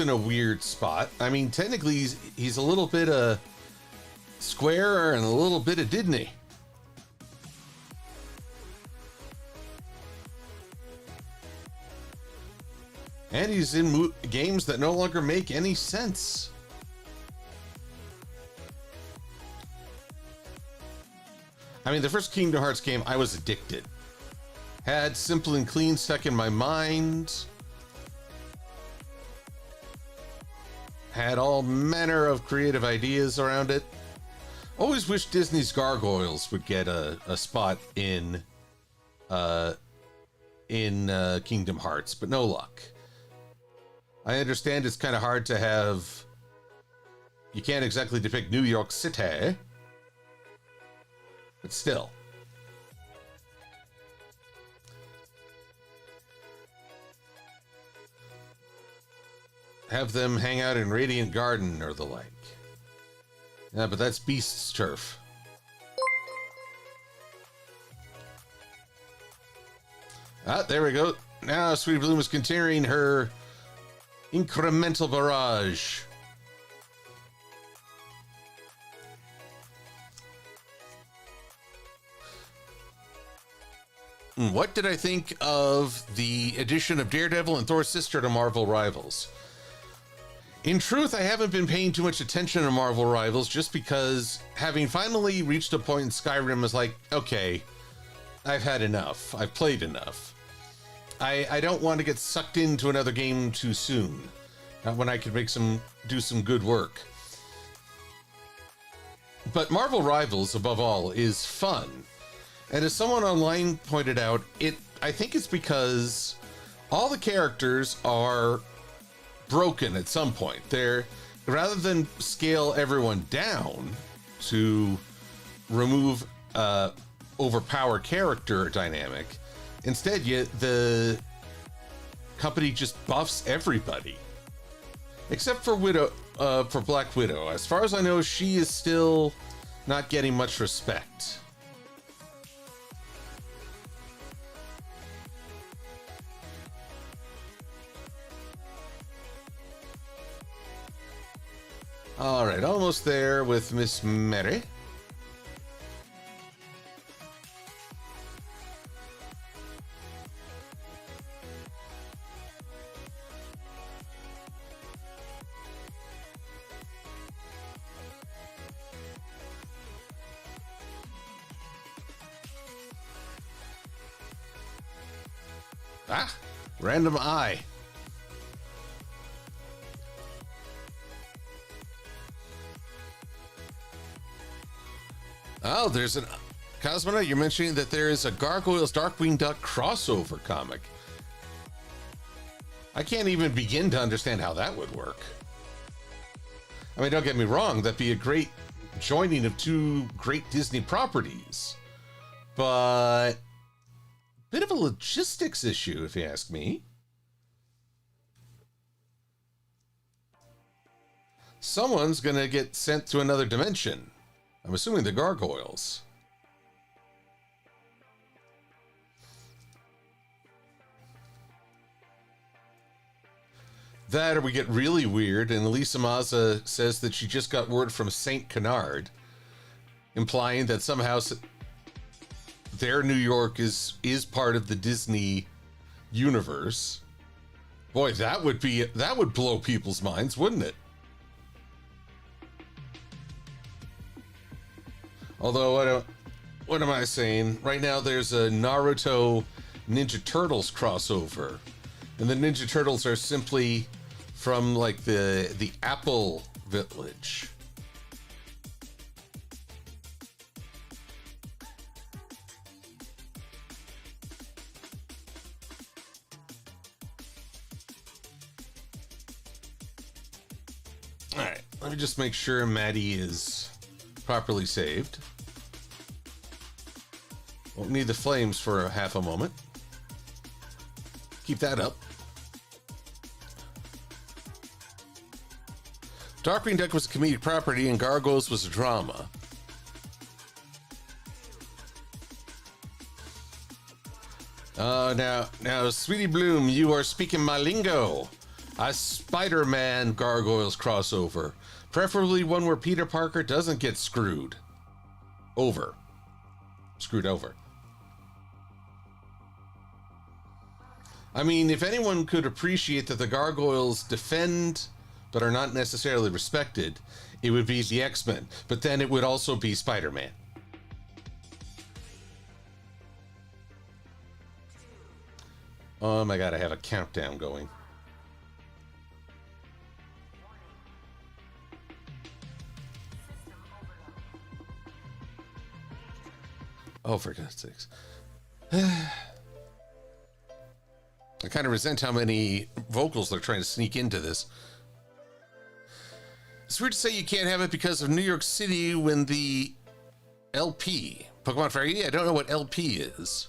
a weird spot. I mean, technically he's a little bit of Square and a little bit of Disney. And he's in games that no longer make any sense. I mean, the first Kingdom Hearts game, I was addicted. Had Simple and Clean stuck in my mind. Had all manner of creative ideas around it. Always wish Disney's Gargoyles would get a spot in Kingdom Hearts, but no luck. I understand it's kind of hard to have... You can't exactly depict New York City. But still. Have them hang out in Radiant Garden or the like. Yeah, but that's Beast's turf. Ah, there we go. Now Sweet Bloom is continuing her incremental barrage. what did I think of the addition of Daredevil and Thor's sister to Marvel Rivals? In truth, I haven't been paying too much attention to Marvel Rivals just because having finally reached a point in Skyrim is like, okay, I've had enough. I've played enough. I don't want to get sucked into another game too soon. Not when I could do some good work. But Marvel Rivals, above all, is fun. And as someone online pointed out, I think it's because all the characters are broken at some point. Rather than scale everyone down to remove overpower character dynamic, instead the company just buffs everybody. Except for for Black Widow. As far as I know, she is still not getting much respect. All right, almost there with Miss Mary. Ah, random eye. Oh, there's an Cosmonaut. You're mentioning that there is a Gargoyles Darkwing Duck crossover comic. I can't even begin to understand how that would work. I mean, don't get me wrong, that'd be a great joining of two great Disney properties, but bit of a logistics issue, if you ask me. Someone's gonna get sent to another dimension. I'm assuming the gargoyles. That, or we get really weird, and Elisa Maza says that she just got word from Saint Canard, implying that somehow their New York is part of the Disney universe. Boy, that would blow people's minds, wouldn't it? Although, what am I saying? Right now there's a Naruto Ninja Turtles crossover. And the Ninja Turtles are simply from like the Apple Village. All right, let me just make sure Maddie is properly saved. Won't need the flames for a half a moment. Keep that up. Darkwing Duck was a comedic property and Gargoyles was a drama. Now, Sweetie Bloom, you are speaking my lingo. A Spider-Man Gargoyles crossover. Preferably one where Peter Parker doesn't get screwed over. I mean, if anyone could appreciate that the Gargoyles defend but are not necessarily respected, it would be the X-Men. But then it would also be Spider-Man. Oh my god, I have a countdown going. Oh, for God's sakes. I kind of resent how many vocals they're trying to sneak into this. It's weird to say you can't have it because of New York City when the LP, Pokemon Fire ID, I don't know what LP is.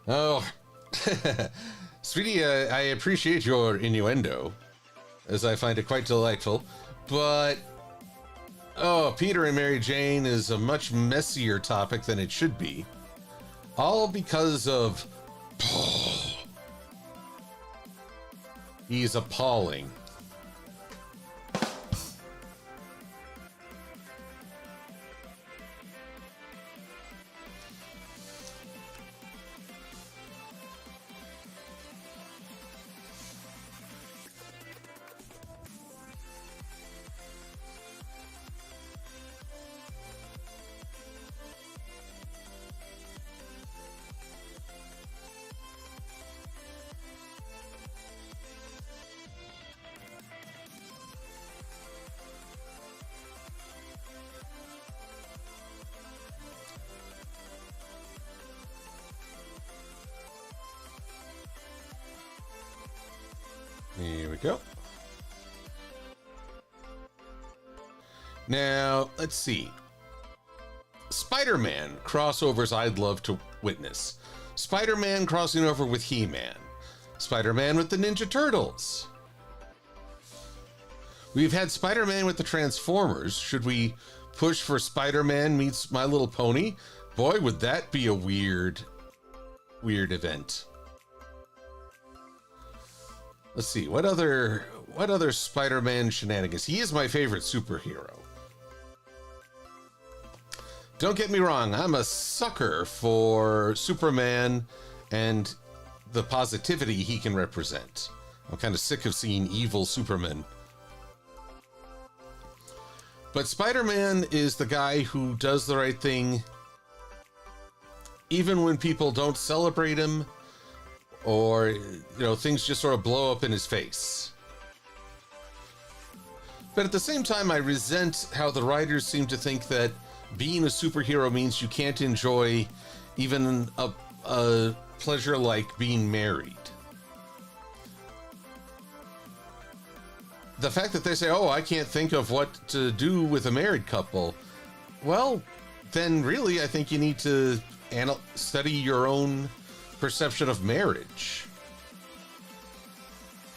Oh, sweetie, I appreciate your innuendo, as I find it quite delightful, but oh, Peter and Mary Jane is a much messier topic than it should be. All because of Paul. He's appalling. go. Now, let's see. Spider-Man crossovers I'd love to witness. Spider-Man crossing over with He-Man. Spider-Man with the Ninja Turtles. We've had Spider-Man with the Transformers. Should we push for Spider-Man meets My Little Pony? Boy, would that be a weird event. Let's see, what other Spider-Man shenanigans? He is my favorite superhero. Don't get me wrong, I'm a sucker for Superman and the positivity he can represent. I'm kind of sick of seeing evil Superman. But Spider-Man is the guy who does the right thing even when people don't celebrate him or, things just sort of blow up in his face. But at the same time, I resent how the writers seem to think that being a superhero means you can't enjoy even a pleasure like being married. The fact that they say, oh, I can't think of what to do with a married couple. Well, then really, I think you need to study your own perception of marriage.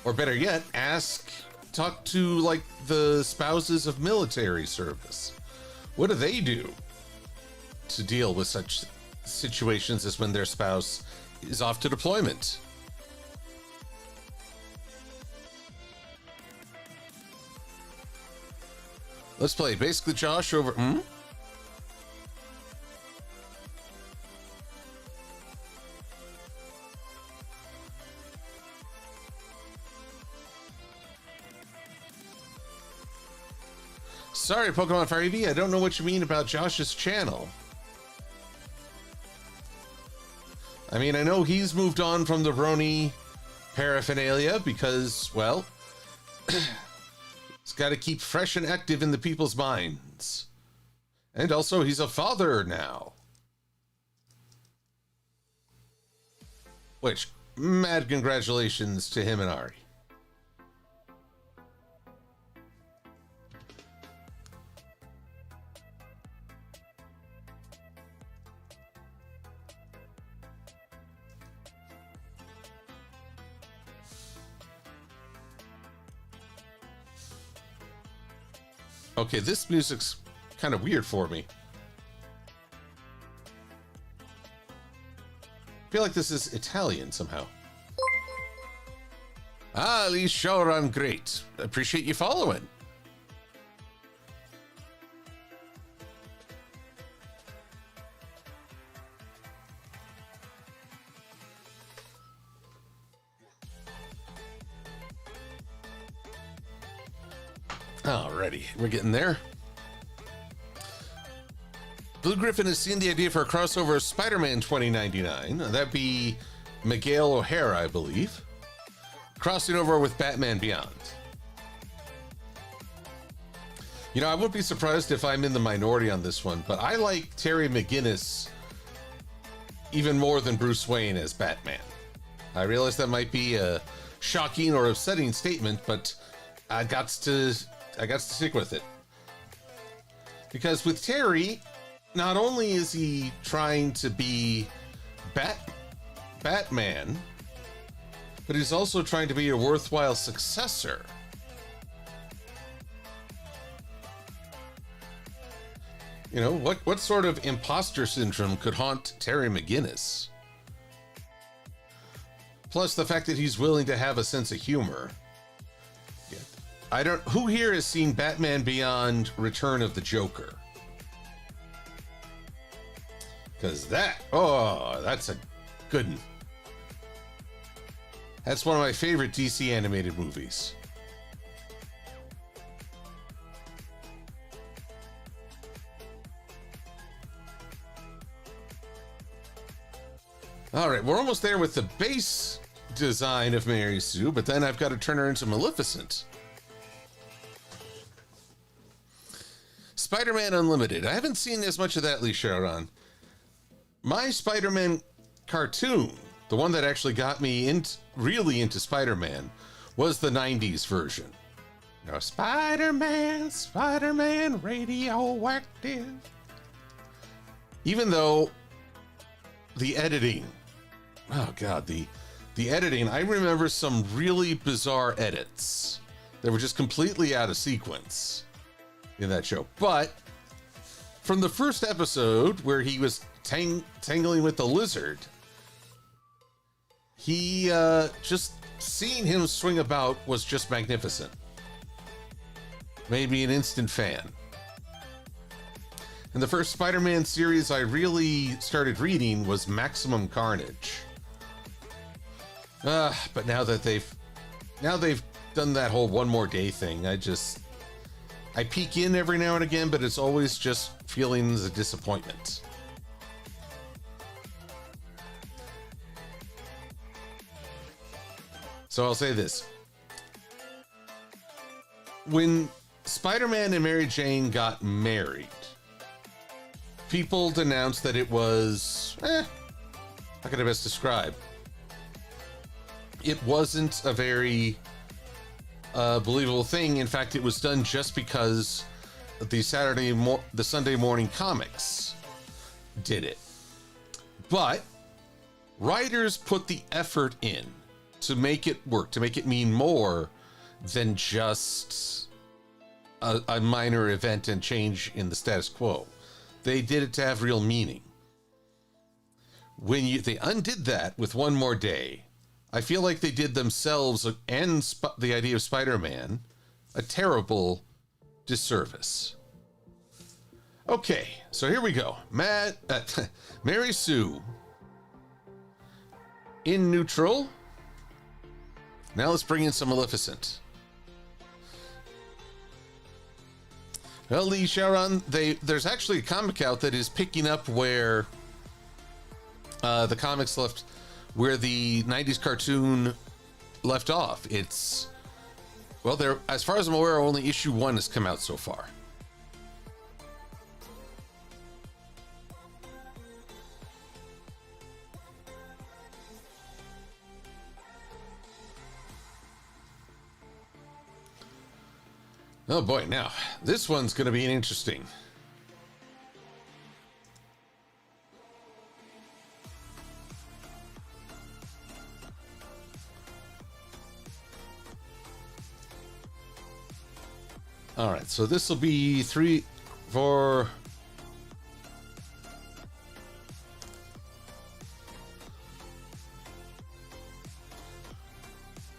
Or better yet, talk to like the spouses of military service. What do they do to deal with such situations as when their spouse is off to deployment? Let's play basically Josh over. Sorry, Pokemon Fire EV, I don't know what you mean about Josh's channel. I mean, I know he's moved on from the Brony paraphernalia because, well, he's got to keep fresh and active in the people's minds. And also, he's a father now. Which, mad congratulations to him and Ari. Okay, this music's kind of weird for me. I feel like this is Italian somehow. Ah, Lee, sure, I'm great. Appreciate you following. Alrighty, we're getting there. Blue Griffin has seen the idea for a crossover of Spider-Man 2099. That'd be Miguel O'Hara, I believe. Crossing over with Batman Beyond. I wouldn't be surprised if I'm in the minority on this one, but I like Terry McGinnis even more than Bruce Wayne as Batman. I realize that might be a shocking or upsetting statement, but I got to stick with it. Because with Terry, not only is he trying to be Batman, but he's also trying to be a worthwhile successor. What sort of imposter syndrome could haunt Terry McGinnis? Plus the fact that he's willing to have a sense of humor. Who here has seen Batman Beyond Return of the Joker? Because that's a good one. That's one of my favorite DC animated movies. All right, we're almost there with the base design of Mary Sue, but then I've got to turn her into Maleficent. Spider-Man Unlimited. I haven't seen as much of that, Lee Sharon. My Spider-Man cartoon, the one that actually got me really into Spider-Man, was the 90s version. You know, Spider-Man, Spider-Man, radioactive. Even though the editing, oh God, the editing, I remember some really bizarre edits that were just completely out of sequence in that show. But from the first episode where he was tangling with the lizard, he just seeing him swing about was just magnificent. Made me an instant fan. And the first Spider-Man series I really started reading was Maximum Carnage. But now they've done that whole one more day thing, I peek in every now and again, but it's always just feelings of disappointment. So I'll say this. When Spider-Man and Mary Jane got married, people denounced that it was, how can I best describe? It wasn't a very believable thing. In fact, it was done just because the Sunday morning comics did it. But writers put the effort in to make it work, to make it mean more than just a minor event and change in the status quo. They did it to have real meaning. When they undid that with One More Day, I feel like they did themselves and the idea of Spider-Man a terrible disservice. Okay, so here we go. Mary Sue in neutral. Now let's bring in some Maleficent. Well, Lee Sharon, there's actually a comic out that is picking up where the comics left, where the 90s cartoon left off. It's, well, there, as far as I'm aware, only issue 1 has come out so far. Oh boy, now this one's going to be interesting. All right, so this will be 3, 4.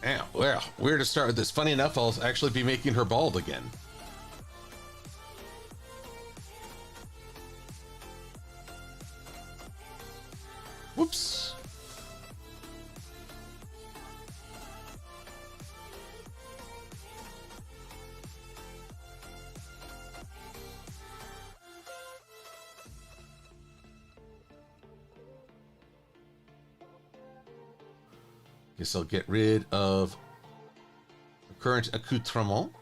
Yeah, well, where to start with this? Funny enough, I'll actually be making her bald again. Whoops. Guess I'll get rid of the current accoutrement.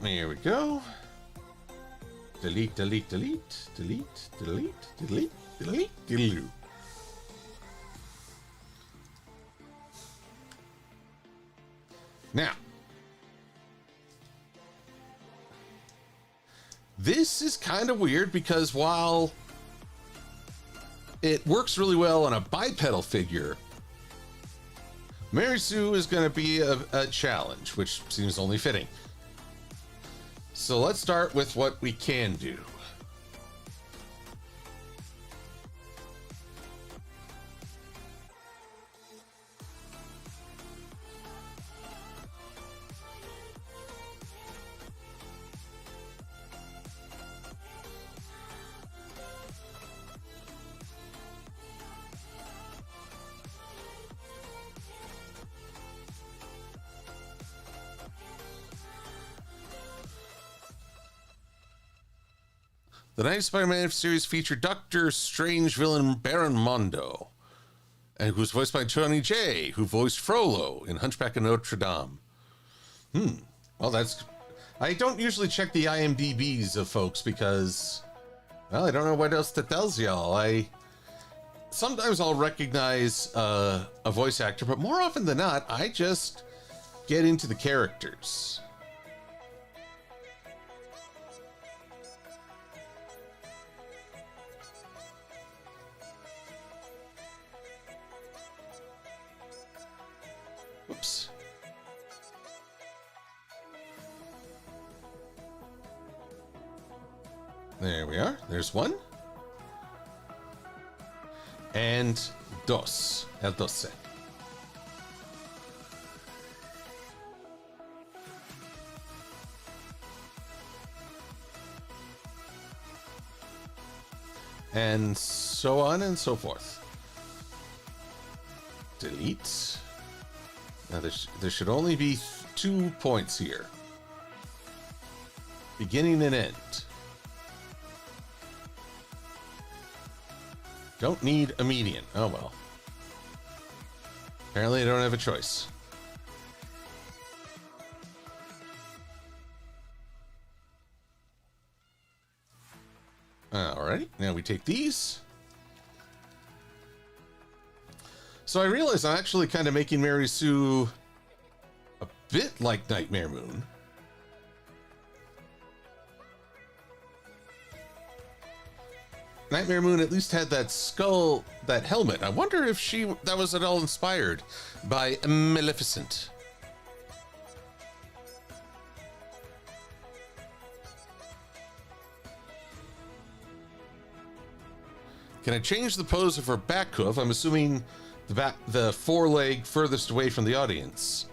There we go. Delete, delete, delete, delete, delete, delete, delete, delete. Now, this is kind of weird because while it works really well on a bipedal figure, Mary Sue is going to be a challenge, which seems only fitting. So let's start with what we can do. The 90s Spider-Man series featured Doctor Strange villain Baron Mondo, and who's voiced by Tony Jay, who voiced Frollo in Hunchback of Notre Dame. Well, that's... I don't usually check the IMDb's of folks because, well, I don't know what else to tell y'all. Sometimes I'll recognize a voice actor, but more often than not, I just get into the characters. Oops. There we are. There's one. And dos. El doce. And so on and so forth. Delete. Now there should only be 2 points here. Beginning and end. Don't need a median. Oh well. Apparently I don't have a choice. Alrighty, now we take these. So I realize I'm actually kind of making Mary Sue a bit like Nightmare Moon. Nightmare Moon at least had that skull, that helmet. I wonder if that was at all inspired by Maleficent. Can I change the pose of her back hoof? I'm assuming the foreleg furthest away from the audience.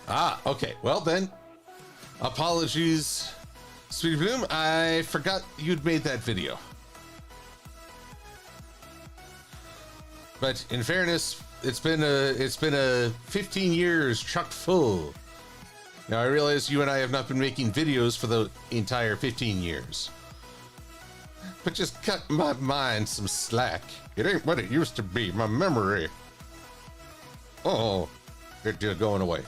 Ah, okay. Well then, apologies, Sweetie Bloom. I forgot you'd made that video. But in fairness, it's been a 15 years chock full. Now I realize you and I have not been making videos for the entire 15 years. But just cut my mind some slack. It ain't what it used to be. My memory. Oh, it's just going away.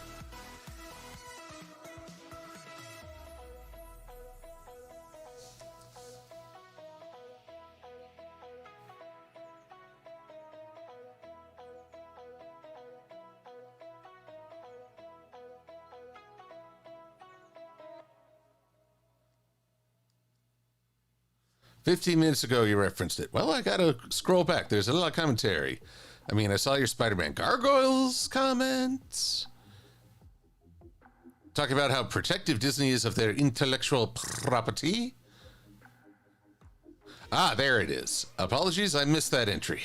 "15 minutes ago, you referenced it." Well, I gotta scroll back. There's a lot of commentary. I mean, I saw your Spider-Man Gargoyles comments. Talking about how protective Disney is of their intellectual property. Ah, there it is. Apologies, I missed that entry.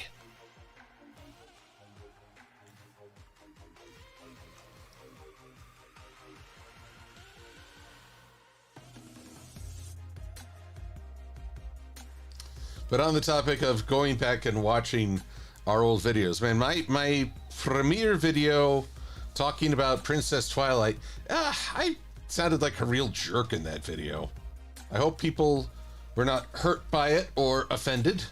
But on the topic of going back and watching our old videos, man, my premiere video talking about Princess Twilight, I sounded like a real jerk in that video. I hope people were not hurt by it or offended.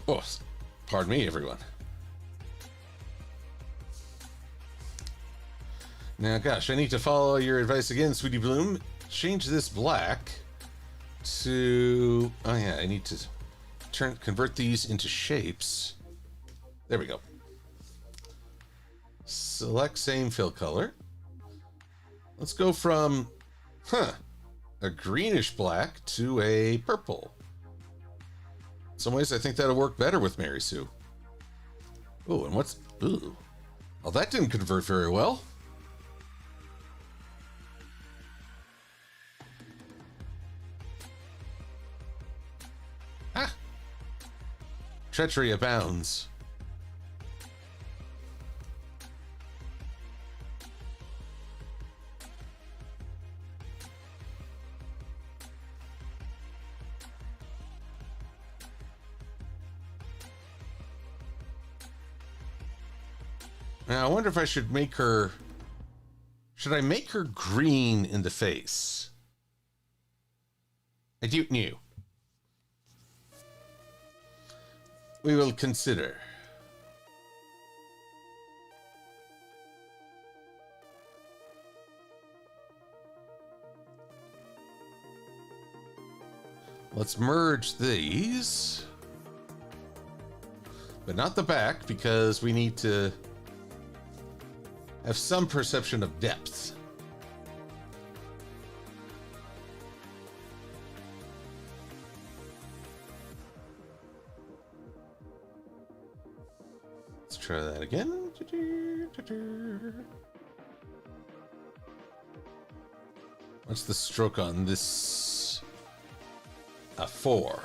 Oh, pardon me, everyone. Now, gosh, I need to follow your advice again, Sweetie Bloom. Change this black to... Oh, yeah, I need to convert these into shapes. There we go. Select same fill color. Let's go from, a greenish black to a purple. In some ways, I think that'll work better with Mary Sue. Oh, and what's... Ooh. Well, that didn't convert very well. Ah! Treachery abounds. Now, I wonder if I should make her... Should I make her green in the face? I don't know. We will consider. Let's merge these. But not the back, because we need to have some perception of depth. Let's try that again. What's the stroke on this? A 4.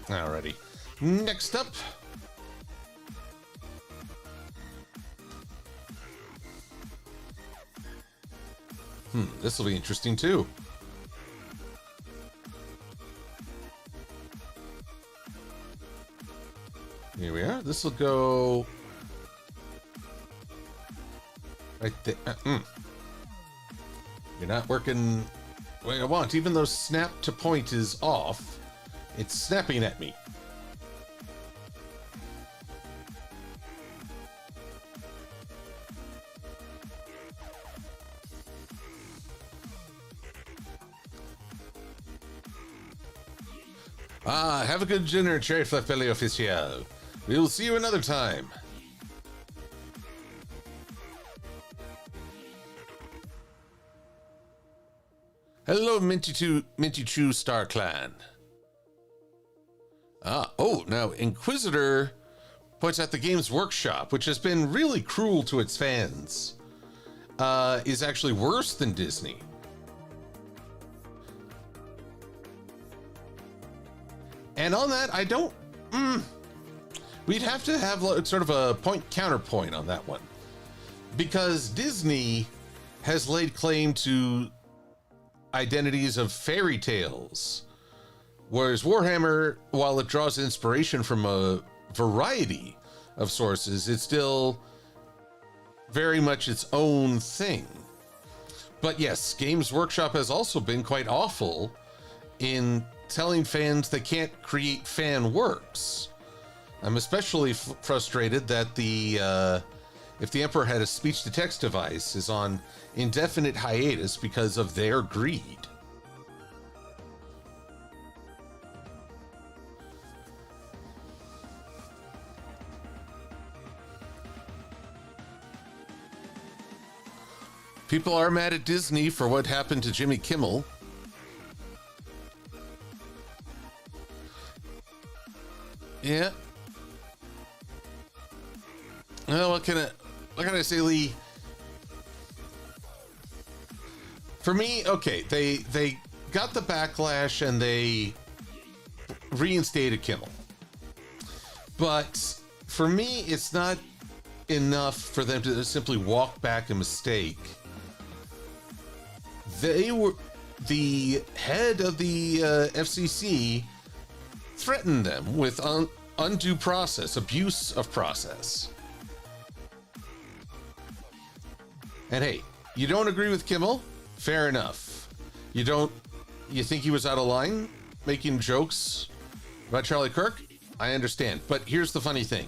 Alrighty. Next up. This will be interesting too. Here we are. This will go right there. You're not working the way I want. Even though snap to point is off, it's snapping at me. Have a good dinner, Cherry Fluff Belly Official. We will see you another time. Hello, Minty Chew Star Clan. Now Inquisitor points out the Games Workshop, which has been really cruel to its fans, is actually worse than Disney. And on that, I don't... we'd have to have sort of a point-counterpoint on that one. Because Disney has laid claim to identities of fairy tales, whereas Warhammer, while it draws inspiration from a variety of sources, it's still very much its own thing. But yes, Games Workshop has also been quite awful in telling fans they can't create fan works. I'm especially frustrated that if the Emperor had a speech-to-text device is on indefinite hiatus because of their greed. People are mad at Disney for what happened to Jimmy Kimmel. Yeah. Well, what can I say, Lee? For me, okay, they got the backlash and they reinstated Kimmel. But for me, it's not enough for them to simply walk back a mistake. They were the head of the FCC threatened them with undue process, abuse of process. And hey, you don't agree with Kimmel? Fair enough. You think he was out of line making jokes about Charlie Kirk? I understand. But here's the funny thing.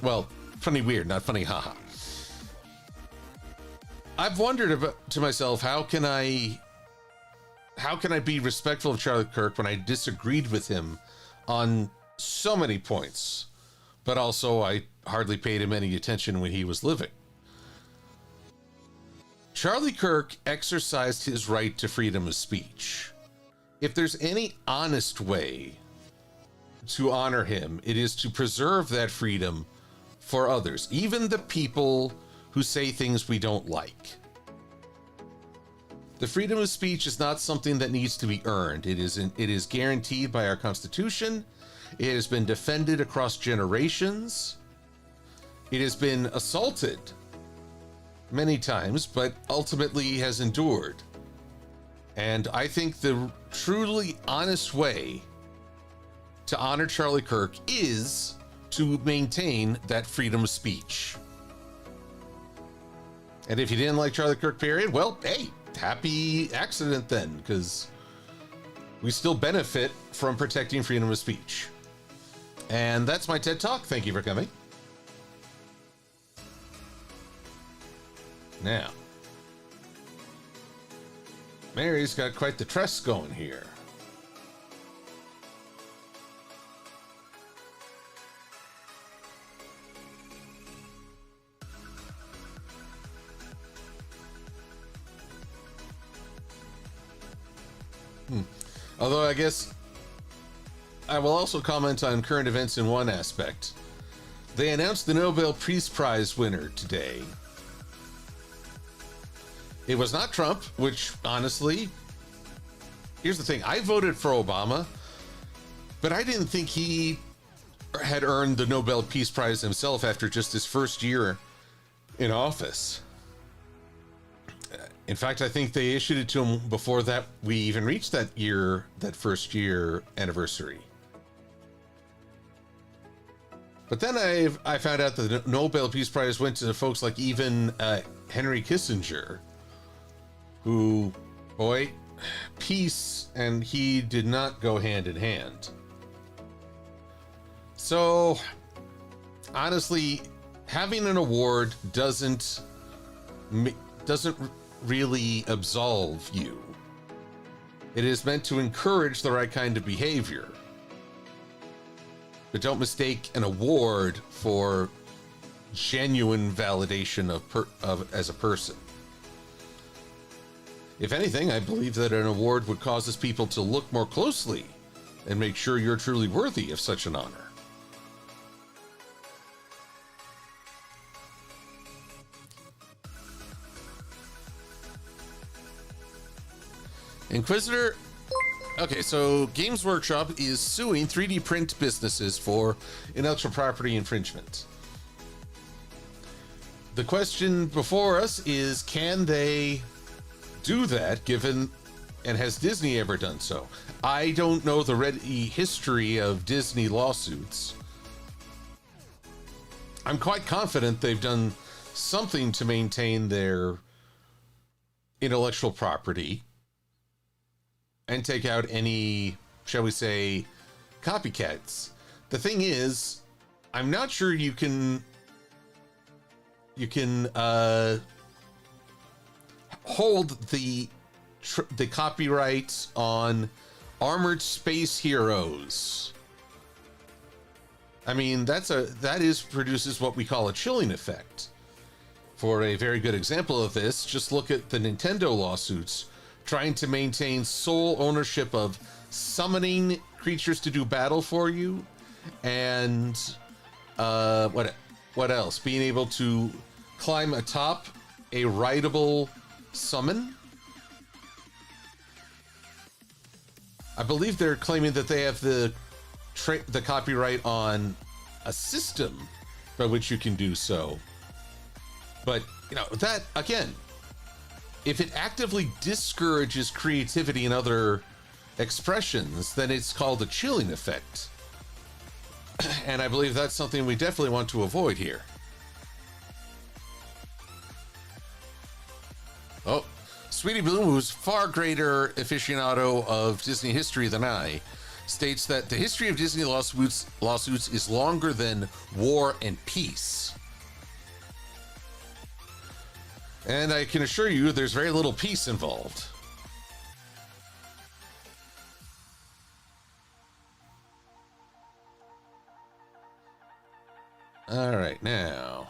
Well, funny weird, not funny haha. I've wondered to myself, how can I be respectful of Charlie Kirk when I disagreed with him on so many points, but also I hardly paid him any attention when he was living? Charlie Kirk exercised his right to freedom of speech. if there's any honest way to honor him, it is to preserve that freedom for others, even the people who say things we don't like. The freedom of speech is not something that needs to be earned. It is guaranteed by our Constitution. It has been defended across generations. It has been assaulted many times, but ultimately has endured. And I think the truly honest way to honor Charlie Kirk is to maintain that freedom of speech. And if you didn't like Charlie Kirk, period, well, hey, happy accident then, because we still benefit from protecting freedom of speech. And that's my TED Talk. Thank you for coming. Now, Mary's got quite the tress going here. Although I guess I will also comment on current events in one aspect. They announced the Nobel Peace Prize winner today. It was not Trump, which honestly, here's the thing. I voted for Obama, but I didn't think he had earned the Nobel Peace Prize himself after just his first year in office. In fact, I think they issued it to him before that we even reached that first year anniversary. But then I found out that the Nobel Peace Prize went to folks like even Henry Kissinger, who, boy, peace and he did not go hand in hand. So, honestly, having an award doesn't really absolve you. It is meant to encourage the right kind of behavior. But don't mistake an award for genuine validation of as a person. If anything, I believe that an award would cause people to look more closely and make sure you're truly worthy of such an honor. Inquisitor. Okay, so Games Workshop is suing 3D print businesses for intellectual property infringement. The question before us is, can they do that given, and has Disney ever done so? I don't know the ready history of Disney lawsuits. I'm quite confident they've done something to maintain their intellectual property and take out any, shall we say, copycats. The thing is, I'm not sure you can hold the copyrights on Armored Space Heroes. I mean, that produces what we call a chilling effect. For a very good example of this, just look at the Nintendo lawsuits trying to maintain sole ownership of summoning creatures to do battle for you, and what else? Being able to climb atop a rideable summon. I believe they're claiming that they have the copyright on a system by which you can do so. But, you know, that, again, if it actively discourages creativity and other expressions, then it's called a chilling effect. And I believe that's something we definitely want to avoid here. Oh, Sweetie Bloom, who's far greater aficionado of Disney history than I, states that the history of Disney lawsuits is longer than War and Peace. And I can assure you there's very little peace involved. All right, now.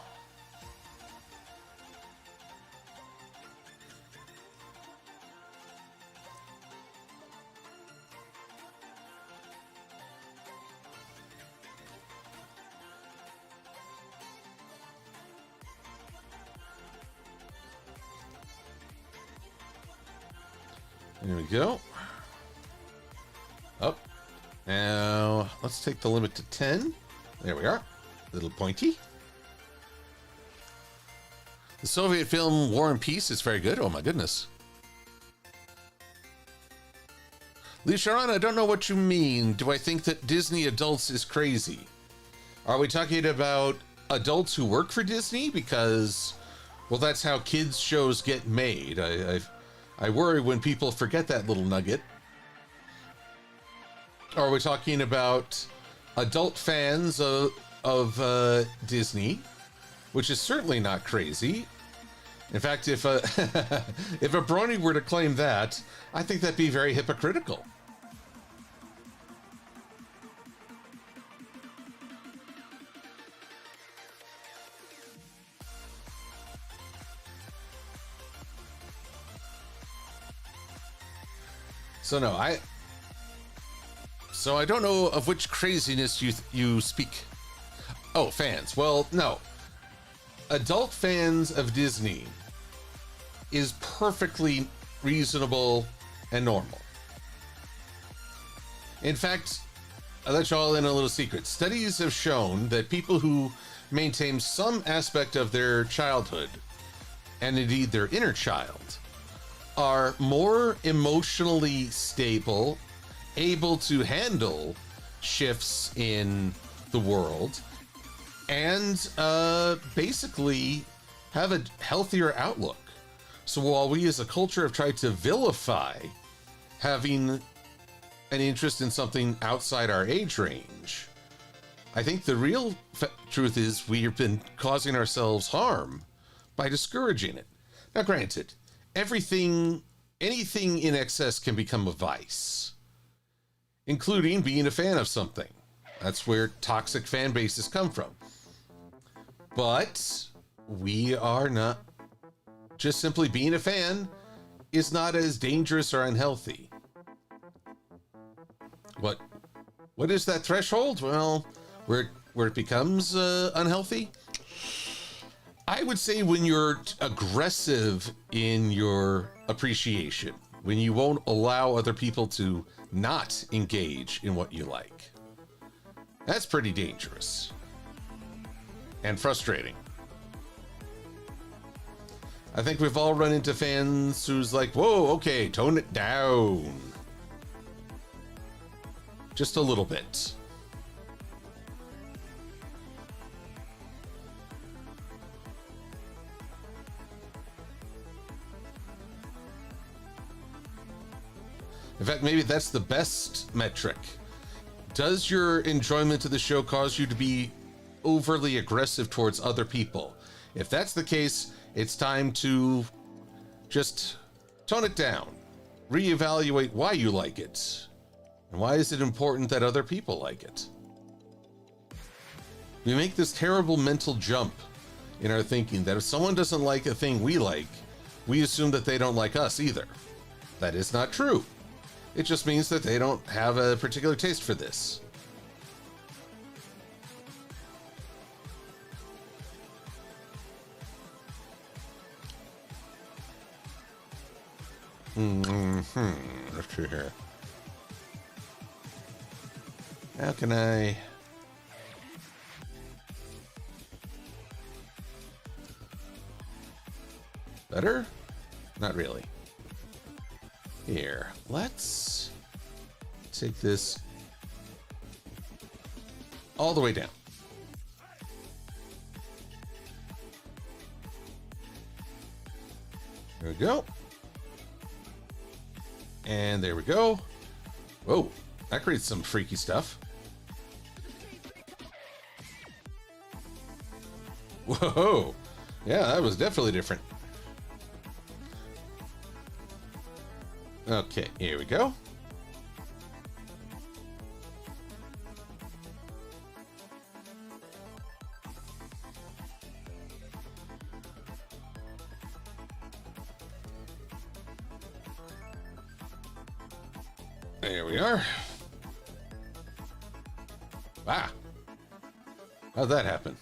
Here we go. Up. Now, let's take the limit to 10. There we are. Little pointy. The Soviet film War and Peace is very good. Oh my goodness. Lee Sharon, I don't know what you mean. Do I think that Disney adults is crazy? Are we talking about adults who work for Disney? Because, well, that's how kids shows get made. I worry when people forget that little nugget. Are we talking about adult fans of Disney, which is certainly not crazy? In fact, if a if a brony were to claim that, I think that'd be very hypocritical. So no, I don't know of which craziness you speak. Oh, fans. Well, no. Adult fans of Disney is perfectly reasonable and normal. In fact, I'll let you all in a little secret. Studies have shown that people who maintain some aspect of their childhood, and indeed their inner child, are more emotionally stable, able to handle shifts in the world, and basically have a healthier outlook. So while we as a culture have tried to vilify having an interest in something outside our age range, I think the real truth is we have been causing ourselves harm by discouraging it. Now, granted, anything in excess can become a vice, including being a fan of something. That's where toxic fan bases come from. But we are not, just simply being a fan is not as dangerous or unhealthy. What is that threshold? Well, where it becomes unhealthy? I would say when you're aggressive in your appreciation, when you won't allow other people to not engage in what you like. That's pretty dangerous and frustrating. I think we've all run into fans who's like, whoa, okay, tone it down. Just a little bit. In fact, maybe that's the best metric. Does your enjoyment of the show cause you to be overly aggressive towards other people? If that's the case, it's time to just tone it down. Reevaluate why you like it. And why is it important that other people like it? We make this terrible mental jump in our thinking that if someone doesn't like a thing we like, we assume that they don't like us either. That is not true. It just means that they don't have a particular taste for this. Let's see here. How can I... Better? Not really. Here, let's take this all the way down. There we go. And there we go. Whoa, that creates some freaky stuff. Whoa, yeah, that was definitely different. Okay, here we go. There we are. Wow. How'd that happen?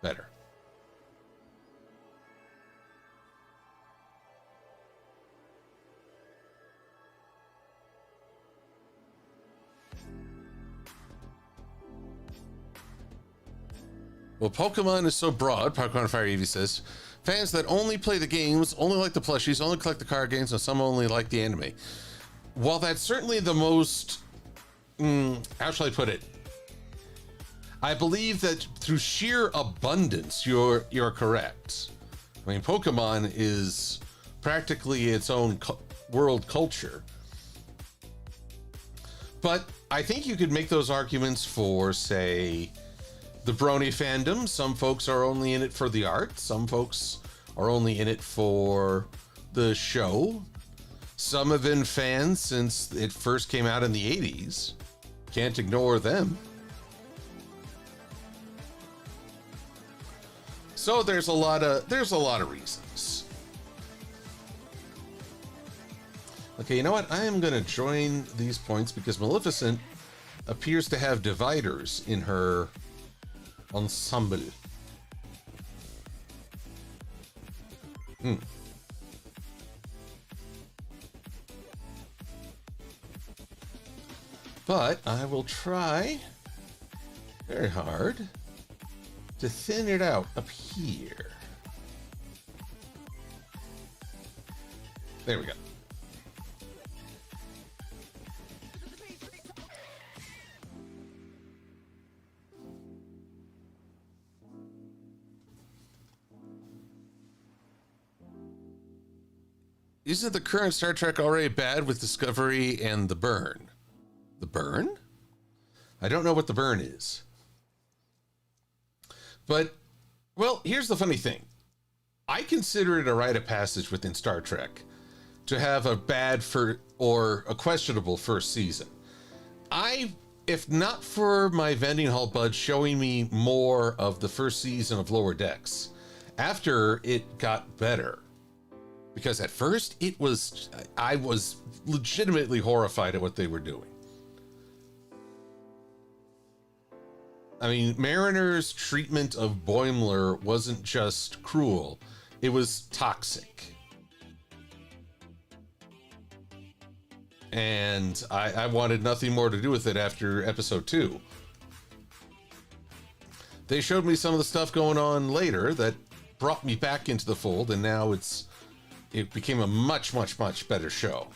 Better. Well, Pokemon is so broad, Pokemon Fire Eevee says. Fans that only play the games, only like the plushies, only collect the card games, and some only like the anime. While that's certainly the most, how shall I put it? I believe that through sheer abundance, you're correct. I mean, Pokemon is practically its own world culture. But I think you could make those arguments for, say, the Brony fandom. Some folks are only in it for the art. Some folks are only in it for the show. Some have been fans since it first came out in the 80s. Can't ignore them. So there's a lot of reasons. Okay, you know what? I am going to join these points because Maleficent appears to have dividers in her ensemble. But I will try very hard to thin it out up here. There we go. Isn't the current Star Trek already bad with Discovery and the Burn? The Burn? I don't know what the Burn is. But, well, here's the funny thing. I consider it a rite of passage within Star Trek to have a bad or a questionable first season. If not for my vending hall bud showing me more of the first season of Lower Decks, after it got better, because at first I was legitimately horrified at what they were doing. I mean, Mariner's treatment of Boimler wasn't just cruel, it was toxic. And I wanted nothing more to do with it after episode 2. They showed me some of the stuff going on later that brought me back into the fold, and now it became a much, much, much better show.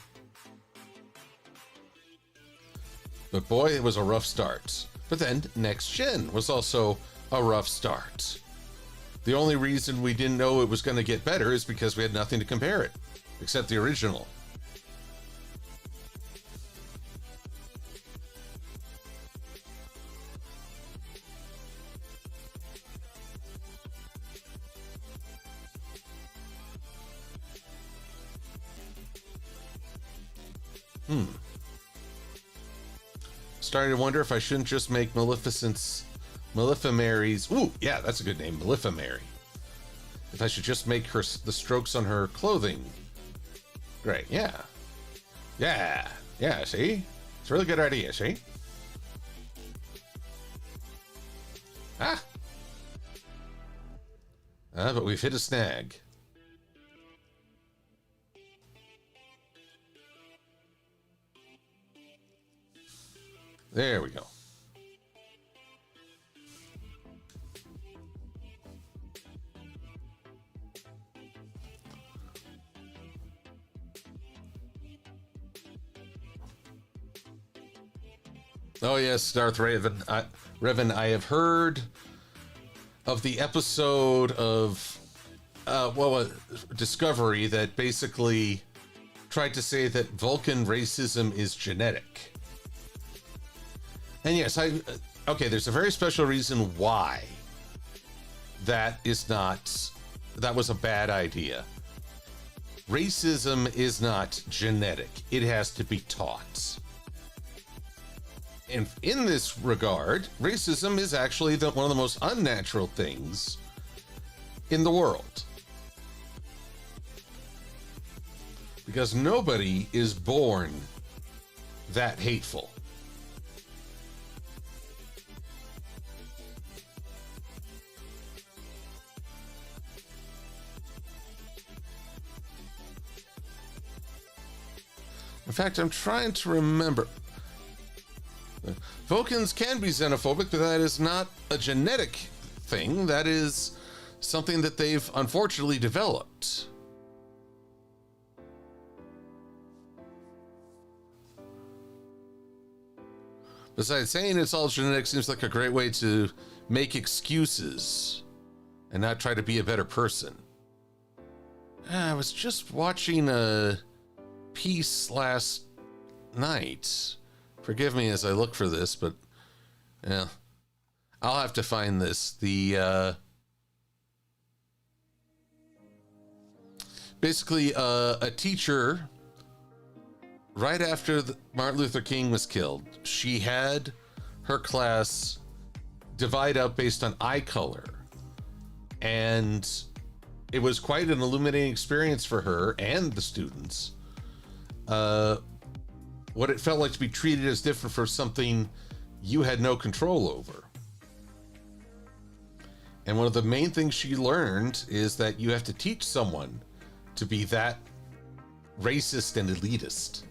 But boy, it was a rough start. But then Next Gen was also a rough start. The only reason we didn't know it was going to get better is because we had nothing to compare it, except the original. Starting to wonder if I shouldn't just make Maleficent's Malefimary's. Ooh, yeah, that's a good name, Malefimary. If I should just make her the strokes on her clothing. Great, yeah. Yeah, see? It's a really good idea, see? But we've hit a snag. There we go. Oh yes, Darth Raven. Revan, I have heard of the episode of Discovery that basically tried to say that Vulcan racism is genetic. And yes, there's a very special reason why that was a bad idea. Racism is not genetic. It has to be taught. And in this regard, racism is actually one of the most unnatural things in the world. Because nobody is born that hateful. In fact, I'm trying to remember. Vulcans can be xenophobic, but that is not a genetic thing. That is something that they've unfortunately developed. Besides, saying it's all genetic seems like a great way to make excuses and not try to be a better person. I was just watching a piece last night. Forgive me as I look for this, but yeah, I'll have to find this. Basically, a teacher, right after Martin Luther King was killed, she had her class divide up based on eye color. And it was quite an illuminating experience for her and the students. What it felt like to be treated as different for something you had no control over. And one of the main things she learned is that you have to teach someone to be that racist and elitist.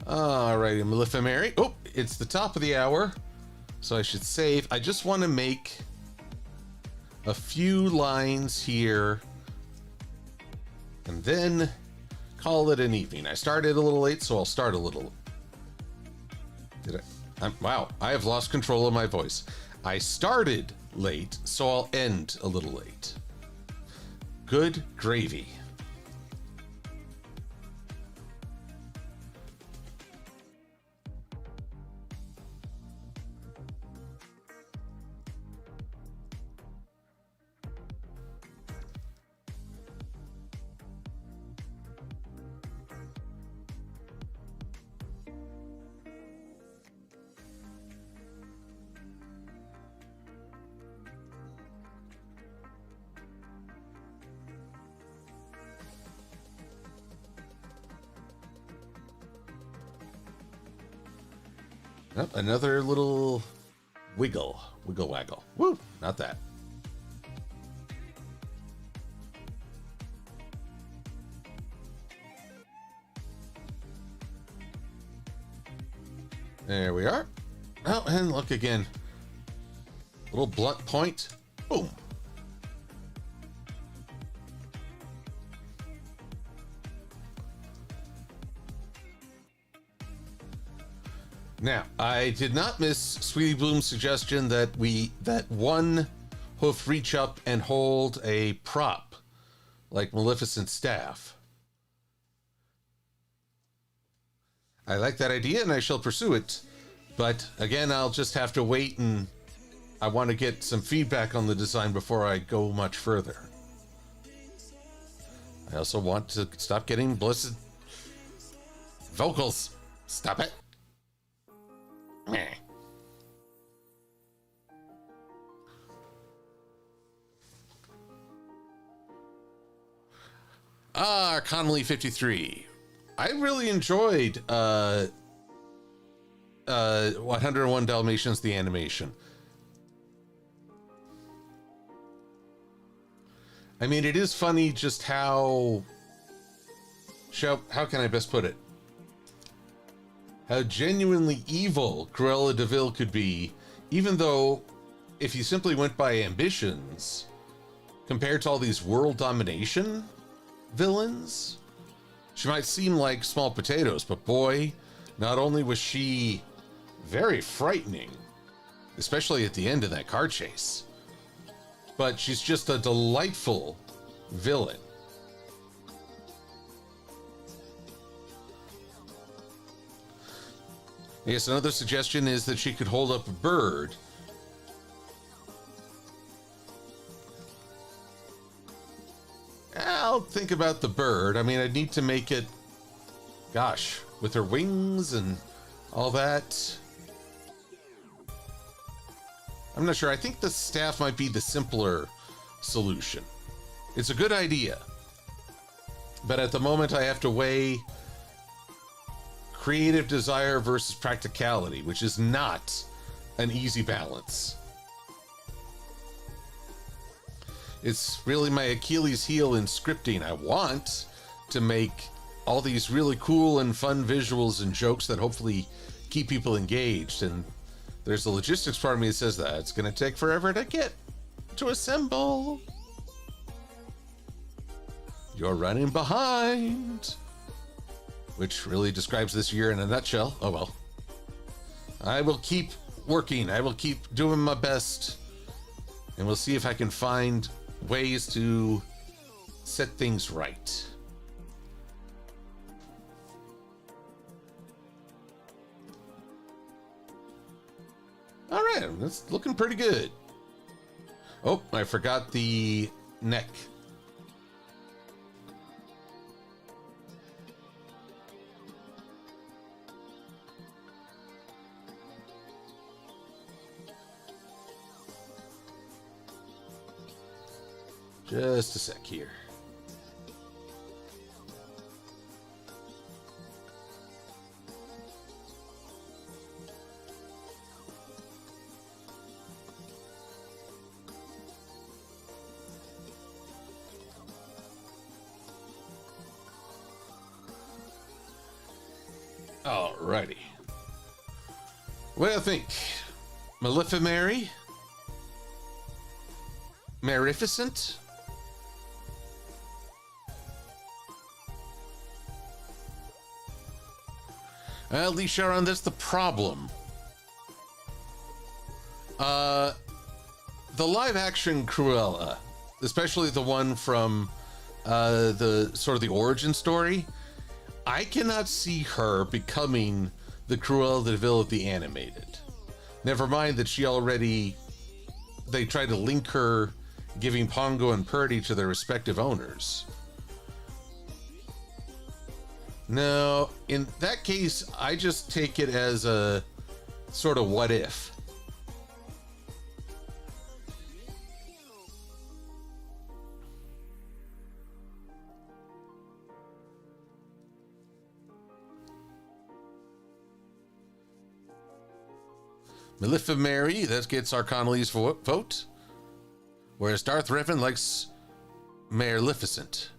Alrighty, Maleficent. Oh, it's the top of the hour, so I should save. I just want to make a few lines here and then call it an evening. I started a little late, so I'll start a little. Wow, I have lost control of my voice. I started late, so I'll end a little late. Good gravy. Oh, another little wiggle waggle. Woo, not that. There we are. Oh, and look again. Little blunt point. Boom. Now, I did not miss Sweetie Bloom's suggestion that one hoof reach up and hold a prop like Maleficent's staff. I like that idea and I shall pursue it. But again, I'll just have to wait, and I want to get some feedback on the design before I go much further. I also want to stop getting blessed vocals. Stop it. Meh. Connolly 53. I really enjoyed 101 Dalmatians, the animation. I mean, it is funny just how can I best put it? How genuinely evil Cruella de Vil could be, even though if you simply went by ambitions, compared to all these world domination villains, she might seem like small potatoes, but boy, not only was she very frightening, especially at the end of that car chase, but she's just a delightful villain. Yes, another suggestion is that she could hold up a bird. I'll think about the bird. I mean, I'd need to make it, gosh, with her wings and all that. I'm not sure. I think the staff might be the simpler solution. It's a good idea, but at the moment I have to weigh creative desire versus practicality, which is not an easy balance. It's really my Achilles heel in scripting. I want to make all these really cool and fun visuals and jokes that hopefully keep people engaged. And there's the logistics part of me that says that it's going to take forever to get to assemble. You're running behind, which really describes this year in a nutshell. Oh well. I will keep working. I will keep doing my best. And we'll see if I can find ways to set things right. All right, that's looking pretty good. Oh, I forgot the neck. Just a sec here. Alrighty. What do you think? Maleficent? Maleficent? Well, Lee Sharon, that's the problem. The live action Cruella, especially the one from the sort of the origin story, I cannot see her becoming the Cruella de Vil of the animated. Never mind that they tried to link her giving Pongo and Purdy to their respective owners. No, in that case, I just take it as a sort of what if. Maleficent, that gets our Connolly's vote. Whereas Darth Revan likes Maleficent.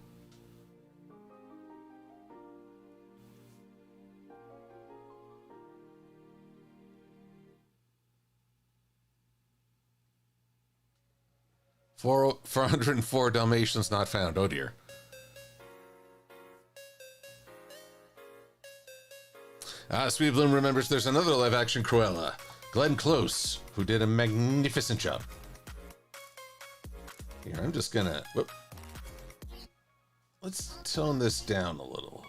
Four 404 Dalmatians not found. Oh dear. Sweet Bloom remembers there's another live action Cruella, Glenn Close, who did a magnificent job. Here, I'm just gonna... Whoop. Let's tone this down a little.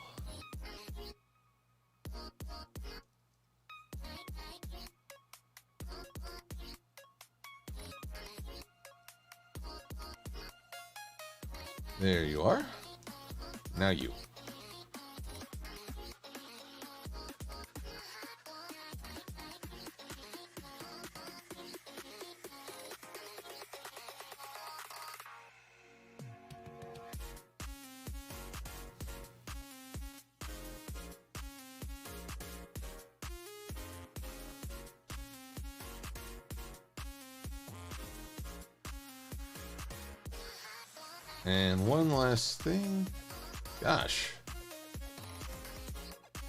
There you are. Now you. And one last thing. Gosh.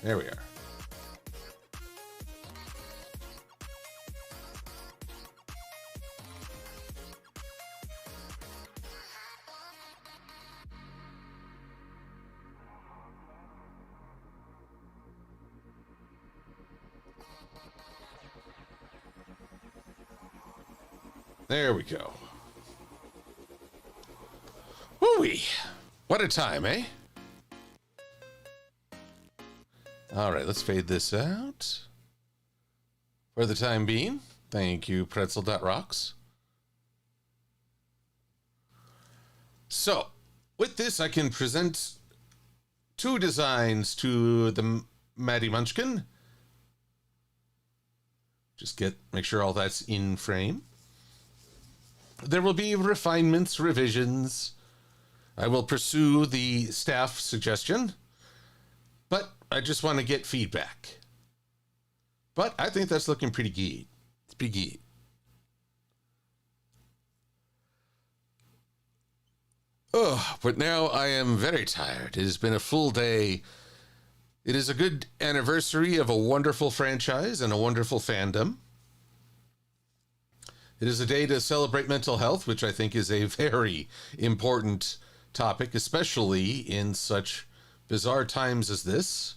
There we are. There we go. Woo-wee. What a time, eh? All right, let's fade this out. For the time being, thank you, pretzel.rocks. So, with this, I can present two designs to the Maddie Munchkin. Just make sure all that's in frame. There will be refinements, revisions. I will pursue the staff suggestion, but I just want to get feedback. But I think that's looking pretty good. It's pretty good. Oh, but now I am very tired. It has been a full day. It is a good anniversary of a wonderful franchise and a wonderful fandom. It is a day to celebrate mental health, which I think is a very important topic, especially in such bizarre times as this.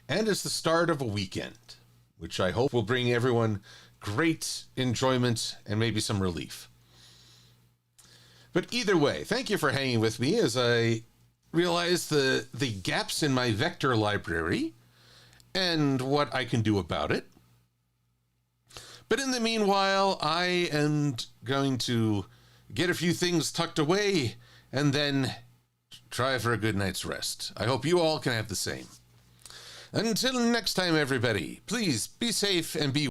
And it's the start of a weekend, which I hope will bring everyone great enjoyment and maybe some relief. But either way, thank you for hanging with me as I realize the gaps in my vector library and what I can do about it. But in the meanwhile, I am going to get a few things tucked away and then try for a good night's rest. I hope you all can have the same. Until next time, everybody, please be safe and be